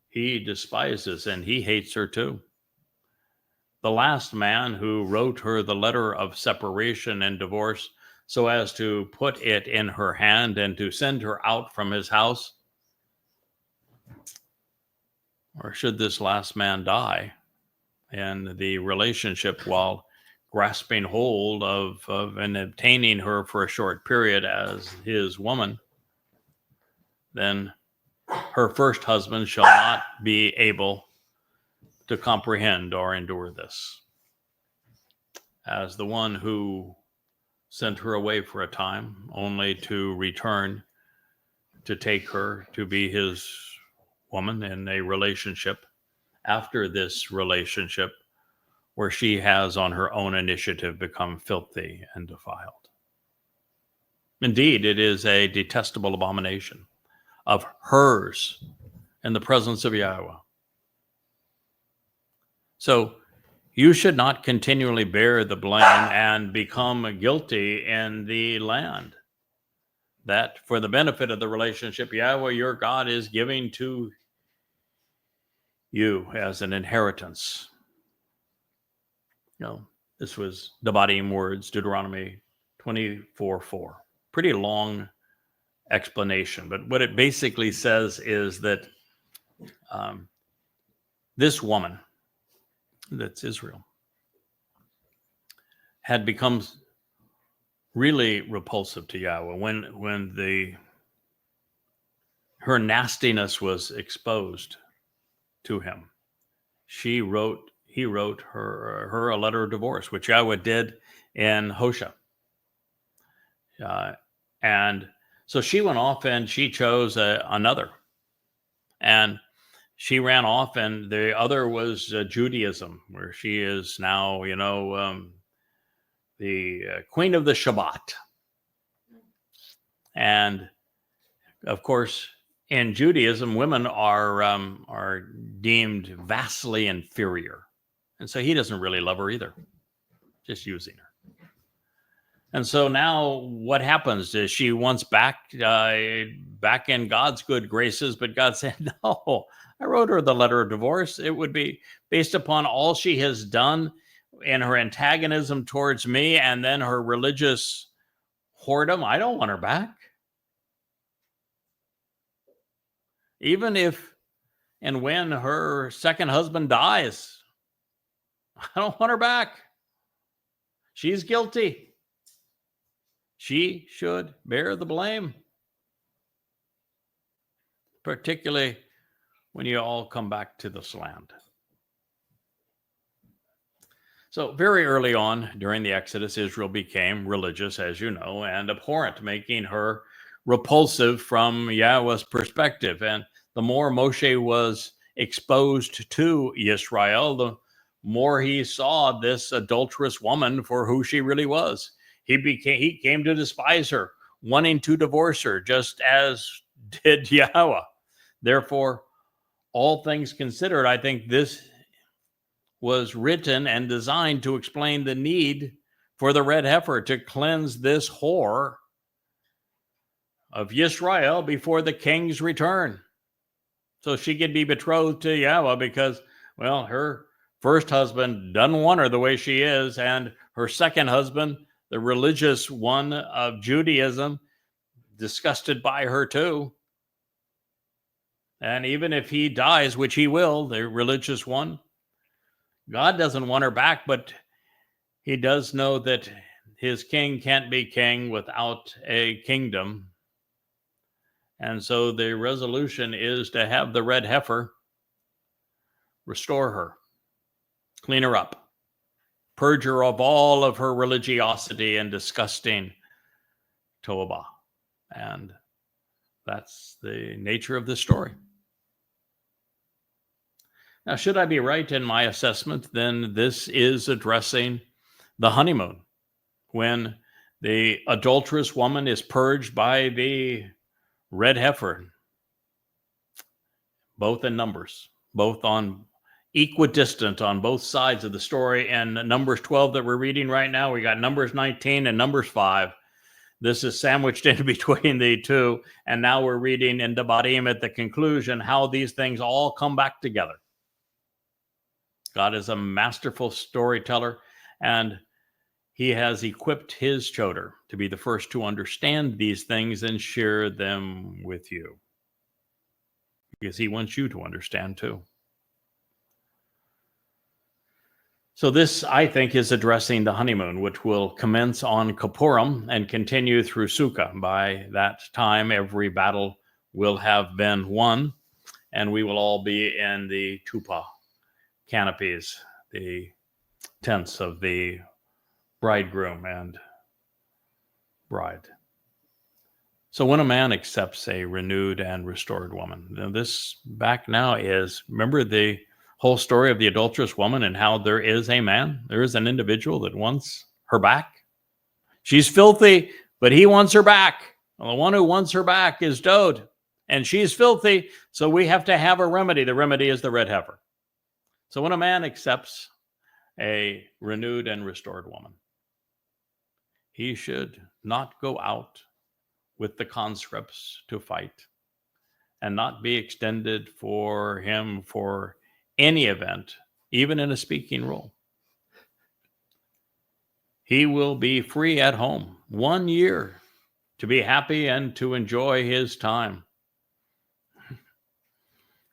he despises and he hates her too. The last man who wrote her the letter of separation and divorce so as to put it in her hand and to send her out from his house, or should this last man die in the relationship while grasping hold of and obtaining her for a short period as his woman, then her first husband shall not be able to comprehend or endure this. As the one who sent her away for a time, only to return to take her to be his woman in a relationship after this relationship where she has on her own initiative become filthy and defiled. Indeed, it is a detestable abomination of hers in the presence of Yahowah. So you should not continually bear the blame and become guilty in the land that for the benefit of the relationship Yahowah your God is giving to you as an inheritance. This was Devarim words, Deuteronomy 24:4. Pretty long explanation, but what it basically says is that this woman, that's Israel, had become really repulsive to Yahowah when her nastiness was exposed to him. He wrote her a letter of divorce, which Yahowah did in Hosea. And so she went off and she chose another. And she ran off, and the other was Judaism, where she is now, the queen of the Shabat. And of course, in Judaism, women are deemed vastly inferior. And so he doesn't really love her either, just using her. And so now what happens is she wants back in God's good graces, but God said, no, I wrote her the letter of divorce. It would be based upon all she has done in her antagonism towards me and then her religious whoredom. I don't want her back. Even if and when her second husband dies, I don't want her back. She's guilty. She should bear the blame, particularly when you all come back to this land. So very early on during the Exodus, Israel became religious, as you know, and abhorrent, making her repulsive from Yahowah's perspective. And the more Moshe was exposed to Yisrael, the more he saw this adulterous woman for who she really was. He came to despise her, wanting to divorce her, just as did Yahowah. Therefore, all things considered, I think this was written and designed to explain the need for the red heifer to cleanse this whore of Yisrael before the king's return. So she could be betrothed to Yahowah because, well, her first husband doesn't want her the way she is, and her second husband, the religious one of Judaism, disgusted by her too. And even if he dies, which he will, the religious one, God doesn't want her back, but he does know that his king can't be king without a kingdom. And so the resolution is to have the red heifer restore her, clean her up, purge her of all of her religiosity and disgusting toba. And that's the nature of this story. Now, should I be right in my assessment, then this is addressing the honeymoon, when the adulterous woman is purged by the red heifer, both in numbers, both on equidistant on both sides of the story. And Numbers 12 that we're reading right now, we got Numbers 19 and Numbers 5. This is sandwiched in between the two. And now we're reading in Devarim at the conclusion how these things all come back together. God is a masterful storyteller, and he has equipped his Choter to be the first to understand these things and share them with you, because he wants you to understand too. So this, I think, is addressing the honeymoon, which will commence on Kippurim and continue through Sukkah. By that time, every battle will have been won, and we will all be in the tupa canopies, the tents of the bridegroom and bride. So when a man accepts a renewed and restored woman, now this back now is, remember the whole story of the adulterous woman and how there is a man, there is an individual that wants her back. She's filthy, but he wants her back. Well, the one who wants her back is Dode, and she's filthy, so we have to have a remedy. The remedy is the red heifer. So when a man accepts a renewed and restored woman, he should not go out with the conscripts to fight and not be extended for him for any event, even in a speaking role. He will be free at home 1 year to be happy and to enjoy his time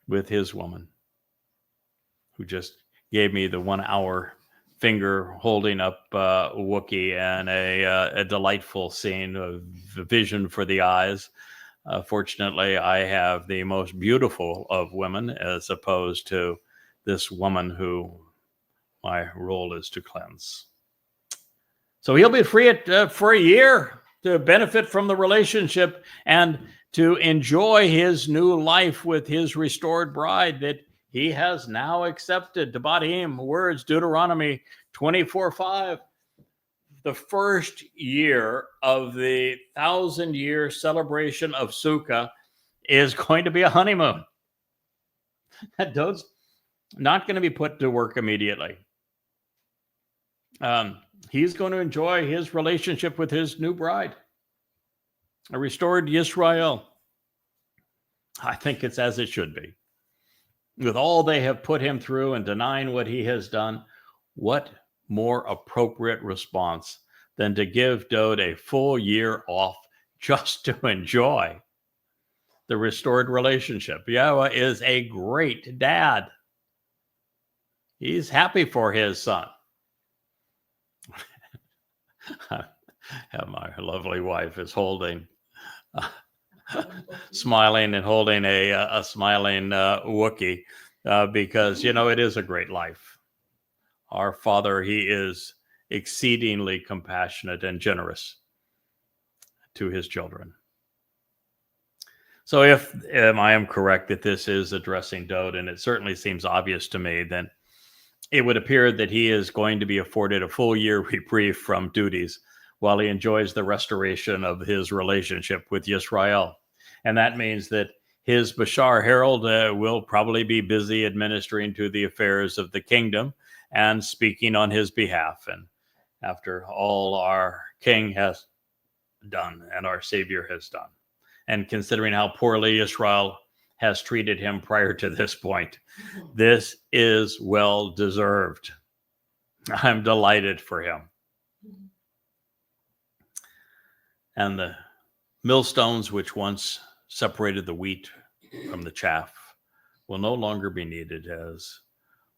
with his woman, who just gave me the 1 hour finger holding up a Wookiee and a delightful scene of vision for the eyes. Fortunately, I have the most beautiful of women as opposed to this woman who my role is to cleanse. So he'll be free for a year to benefit from the relationship and to enjoy his new life with his restored bride that he has now accepted. Debatim, words, Deuteronomy 24:5. The first year of the 1,000-year celebration of Sukkah is going to be a honeymoon. Dode's not going to be put to work immediately. He's going to enjoy his relationship with his new bride, a restored Yisrael. I think it's as it should be. With all they have put him through and denying what he has done, what more appropriate response than to give Dode a full year off just to enjoy the restored relationship? Yahowah is a great dad. He's happy for his son. My lovely wife is holding, smiling and holding a smiling Wookiee because, it is a great life. Our Father, he is exceedingly compassionate and generous to his children. So if I am correct that this is addressing Dode, and it certainly seems obvious to me, then it would appear that he is going to be afforded a full year reprieve from duties while he enjoys the restoration of his relationship with Yisrael. And that means that his Bashar Herald will probably be busy administering to the affairs of the kingdom and speaking on his behalf. And after all our King has done and our Savior has done, and considering how poorly Israel has treated him prior to this point, this is well deserved. I'm delighted for him. And the millstones which once separated the wheat from the chaff will no longer be needed, as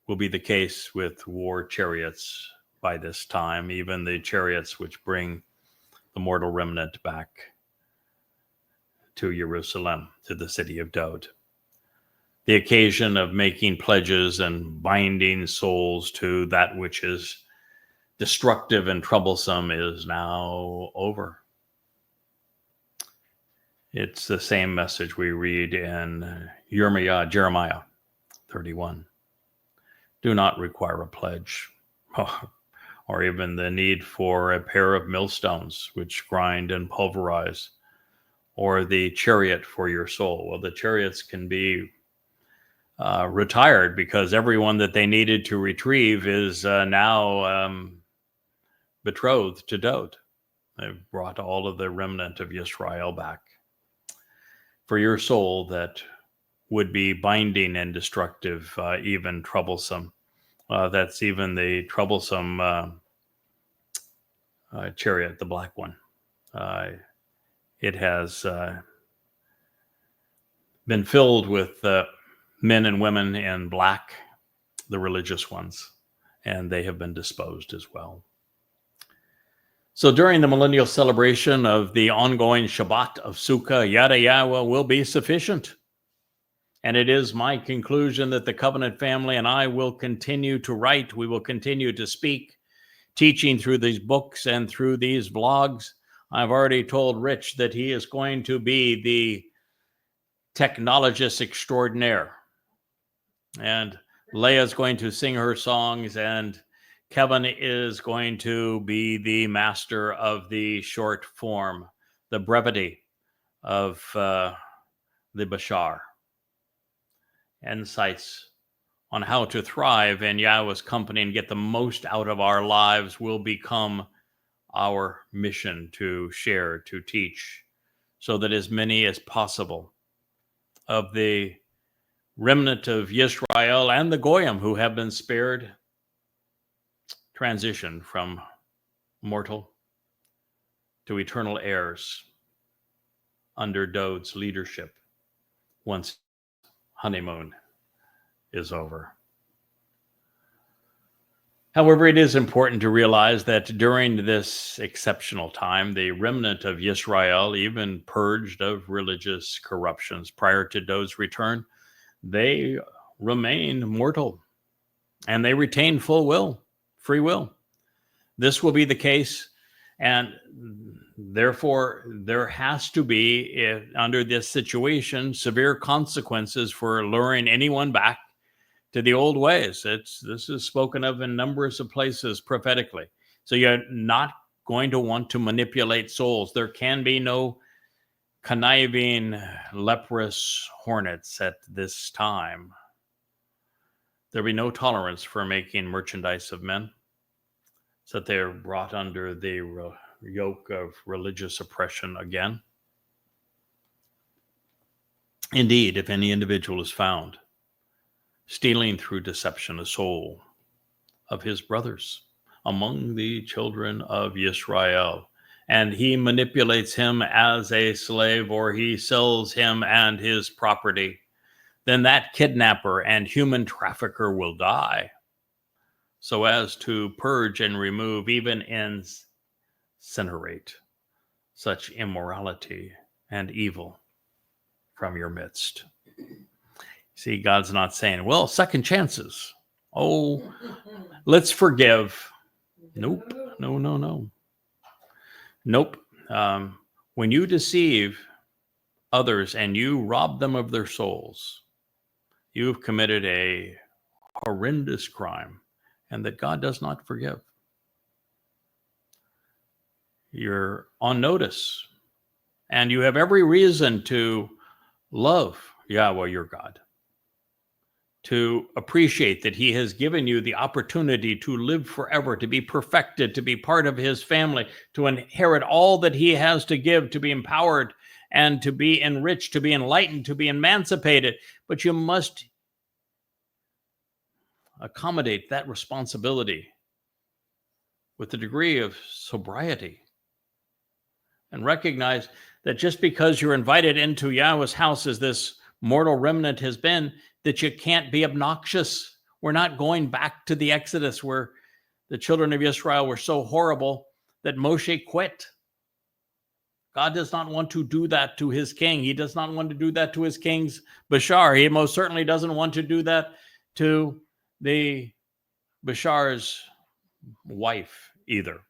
will be the case with war chariots by this time, even the chariots which bring the mortal remnant back to Jerusalem, to the city of Dode. The occasion of making pledges and binding souls to that which is destructive and troublesome is now over. It's the same message we read in Jeremiah 31. Do not require a pledge, or even the need for a pair of millstones which grind and pulverize, or the chariot for your soul. Well, the chariots can be retired because everyone that they needed to retrieve is now betrothed to Dode. They've brought all of the remnant of Yisrael back. For your soul that would be binding and destructive, even troublesome, that's even the troublesome chariot, the black one. It has been filled with men and women in black, the religious ones, and they have been disposed as well. So during the millennial celebration of the ongoing Shabat of Sukkah, Yada Yahowah will be sufficient. And it is my conclusion that the covenant family and I will continue to write. We will continue to speak, teaching through these books and through these vlogs I've already told Rich that he is going to be the technologist extraordinaire. And Leia's going to sing her songs, and Kevin is going to be the master of the short form, the brevity of the Bashar. Insights on how to thrive in Yahowah's company and get the most out of our lives will become our mission to share, to teach, so that as many as possible of the remnant of Yisrael and the Goyim who have been spared transition from mortal to eternal heirs under Dod's leadership once honeymoon is over. However, it is important to realize that during this exceptional time, the remnant of Yisrael, even purged of religious corruptions prior to Dod's return, they remain mortal and they retain full will, free will. This will be the case, and therefore there has to be, under this situation, severe consequences for luring anyone back to the old ways. This is spoken of in numbers of places prophetically. So you're not going to want to manipulate souls. There can be no conniving, leprous hornets at this time. There'll be no tolerance for making merchandise of men, so that they're brought under the yoke of religious oppression again. Indeed, if any individual is found stealing through deception a soul of his brothers among the children of Yisrael, and he manipulates him as a slave, or he sells him and his property, then that kidnapper and human trafficker will die, so as to purge and remove, even incinerate such immorality and evil from your midst. See, God's not saying, well, second chances. Oh, let's forgive. Nope. No. Nope. When you deceive others and you rob them of their souls, you've committed a horrendous crime, and that God does not forgive. You're on notice, and you have every reason to love Yahweh your God, to appreciate that he has given you the opportunity to live forever, to be perfected, to be part of his family, to inherit all that he has to give, to be empowered and to be enriched, to be enlightened, to be emancipated. But you must accommodate that responsibility with a degree of sobriety, and recognize that just because you're invited into Yahweh's house as this mortal remnant has been, that you can't be obnoxious. We're not going back to the Exodus where the children of Israel were so horrible that Moshe quit. God does not want to do that to his king. He does not want to do that to his king's Bashar. He most certainly doesn't want to do that to the Bashar's wife either.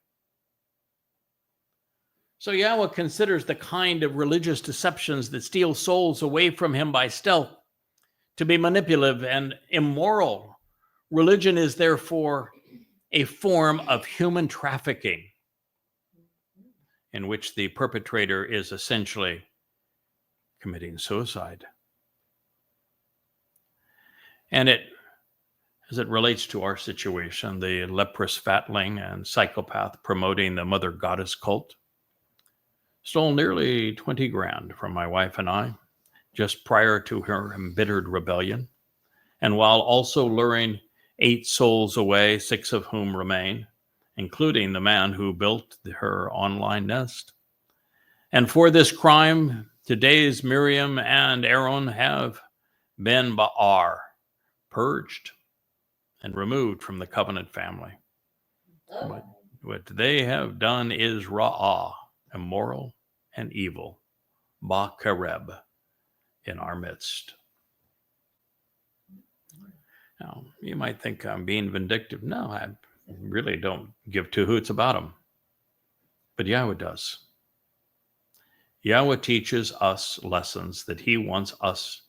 So Yahweh considers the kind of religious deceptions that steal souls away from him by stealth to be manipulative and immoral. Religion is therefore a form of human trafficking in which the perpetrator is essentially committing suicide. And as it relates to our situation, the leprous fatling and psychopath promoting the mother goddess cult stole nearly 20 grand from my wife and I just prior to her embittered rebellion, and while also luring 8 souls away, 6 of whom remain, including the man who built her online nest. And for this crime, today's Miriam and Aaron have been purged and removed from the covenant family. But what they have done is ra'ah, immoral and evil, ba'kareb, in our midst. Now, you might think I'm being vindictive. No, I really don't give two hoots about them. But Yahweh does. Yahweh teaches us lessons that he wants us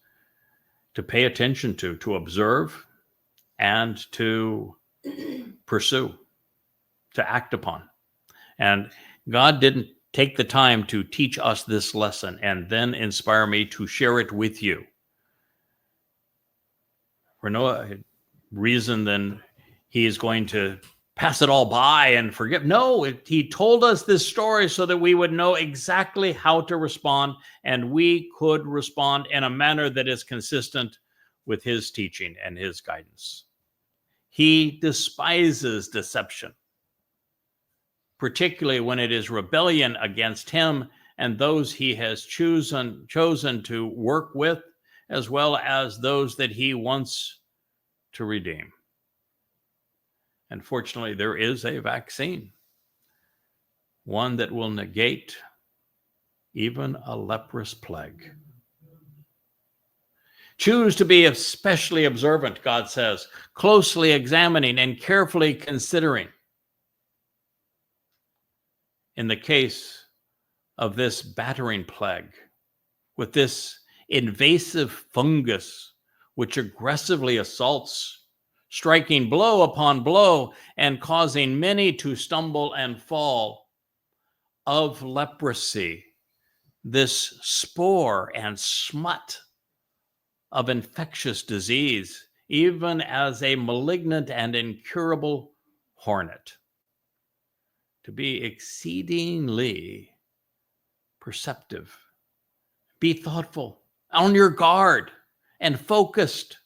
to pay attention to observe, and to pursue, to act upon. And God didn't take the time to teach us this lesson and then inspire me to share it with you for no reason than he is going to pass it all by and forget. No, he told us this story so that we would know exactly how to respond, and we could respond in a manner that is consistent with his teaching and his guidance. He despises deception, particularly when it is rebellion against him and those he has chosen to work with, as well as those that he wants to redeem. And fortunately, there is a vaccine, one that will negate even a leprous plague. Choose to be especially observant, God says, closely examining and carefully considering. In the case of this battering plague, with this invasive fungus which aggressively assaults, striking blow upon blow and causing many to stumble and fall, of leprosy, this spore and smut of infectious disease, even as a malignant and incurable hornet. To be exceedingly perceptive, be thoughtful, on your guard, and focused,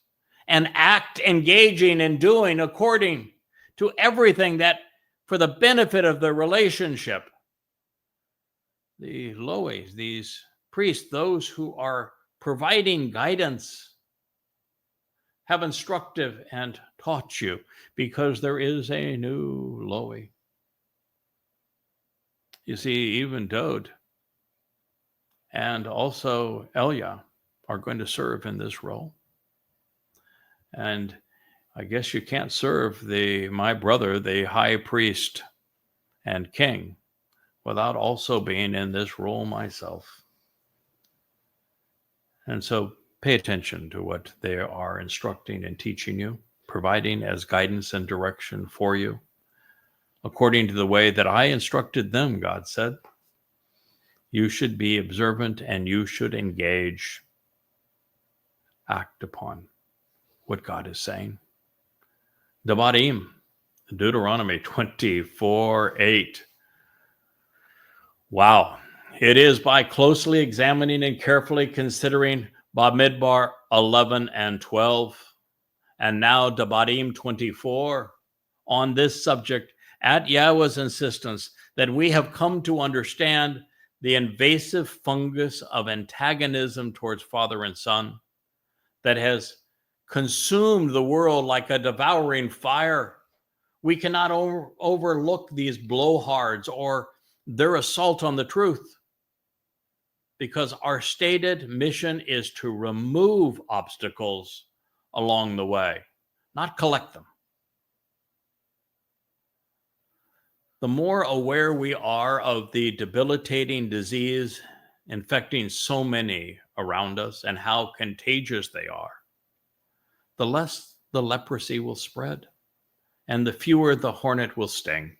and act engaging and doing according to everything that for the benefit of the relationship. The Lois, these priests, those who are providing guidance, have instructed and taught you, because there is a new Lois. You see, even Dode and also Elia are going to serve in this role. And I guess you can't serve my brother, the high priest and king, without also being in this role myself. And so pay attention to what they are instructing and teaching you, providing as guidance and direction for you, according to the way that I instructed them, God said. You should be observant and you should engage, act upon what God is saying. Devarim, Deuteronomy 24:8. Wow. It is by closely examining and carefully considering Bamidbar 11 and 12, and now Devarim 24, on this subject, at Yahweh's insistence, that we have come to understand the invasive fungus of antagonism towards father and son that has consumed the world like a devouring fire. We cannot overlook these blowhards or their assault on the truth, because our stated mission is to remove obstacles along the way, not collect them. The more aware we are of the debilitating disease infecting so many around us and how contagious they are, the less the leprosy will spread and the fewer the hornet will sting.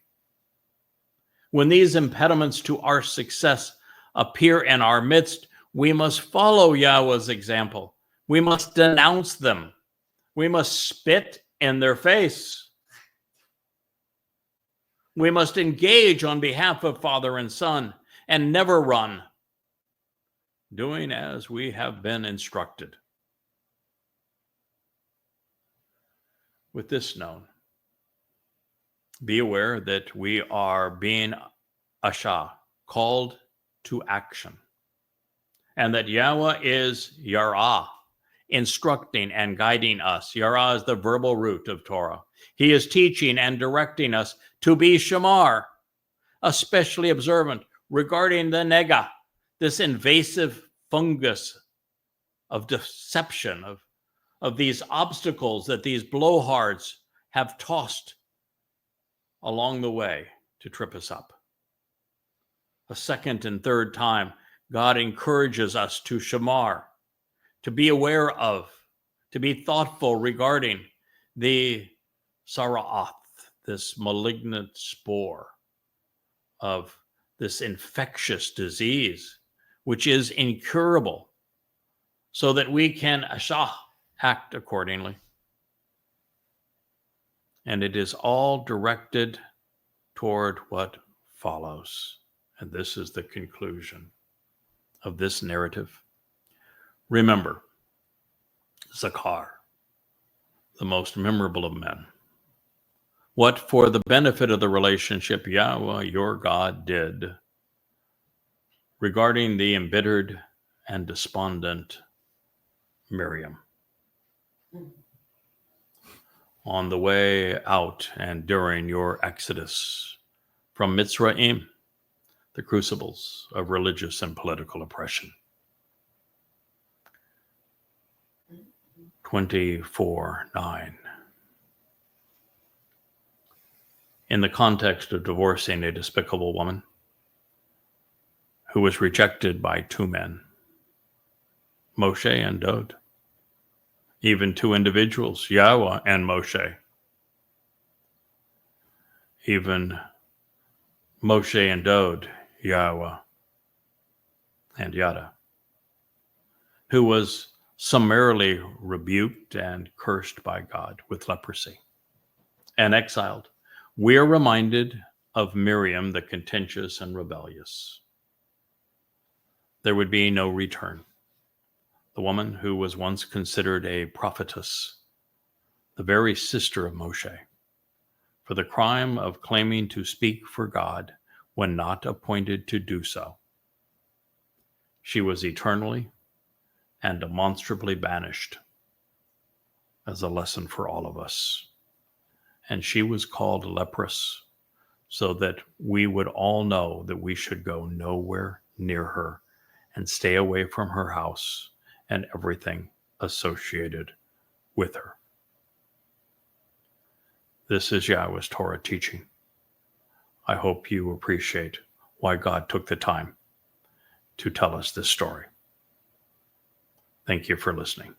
When these impediments to our success appear in our midst, we must follow Yahweh's example. We must denounce them. We must spit in their face. We must engage on behalf of father and son and never run, doing as we have been instructed. With this known, be aware that we are being Ashah, called to action, and that Yahweh is Yarah, instructing and guiding us. Yarah is the verbal root of Torah. He is teaching and directing us to be shamar, especially observant regarding the nega, this invasive fungus of deception, of these obstacles that these blowhards have tossed along the way to trip us up. A second and third time, God encourages us to shamar, to be aware of, to be thoughtful regarding the sara'ath, this malignant spore of this infectious disease, which is incurable, so that we can act accordingly. And it is all directed toward what follows. And this is the conclusion of this narrative. Remember, Zakar, the most memorable of men, what for the benefit of the relationship Yahweh, your God, did regarding the embittered and despondent Miriam. On the way out and during your exodus from Mitzrayim, the crucibles of religious and political oppression. 24:9. In the context of divorcing a despicable woman who was rejected by two men, Moshe and Dod, even two individuals, Yahweh and Moshe, even Moshe and Dod, Yahweh and Yada, who was summarily rebuked and cursed by God with leprosy and exiled. We are reminded of Miriam, the contentious and rebellious. There would be no return. The woman who was once considered a prophetess, the very sister of Moshe, for the crime of claiming to speak for God when not appointed to do so. She was eternally and demonstrably banished as a lesson for all of us. And she was called leprous so that we would all know that we should go nowhere near her and stay away from her house and everything associated with her. This is Yahweh's Torah teaching. I hope you appreciate why God took the time to tell us this story. Thank you for listening.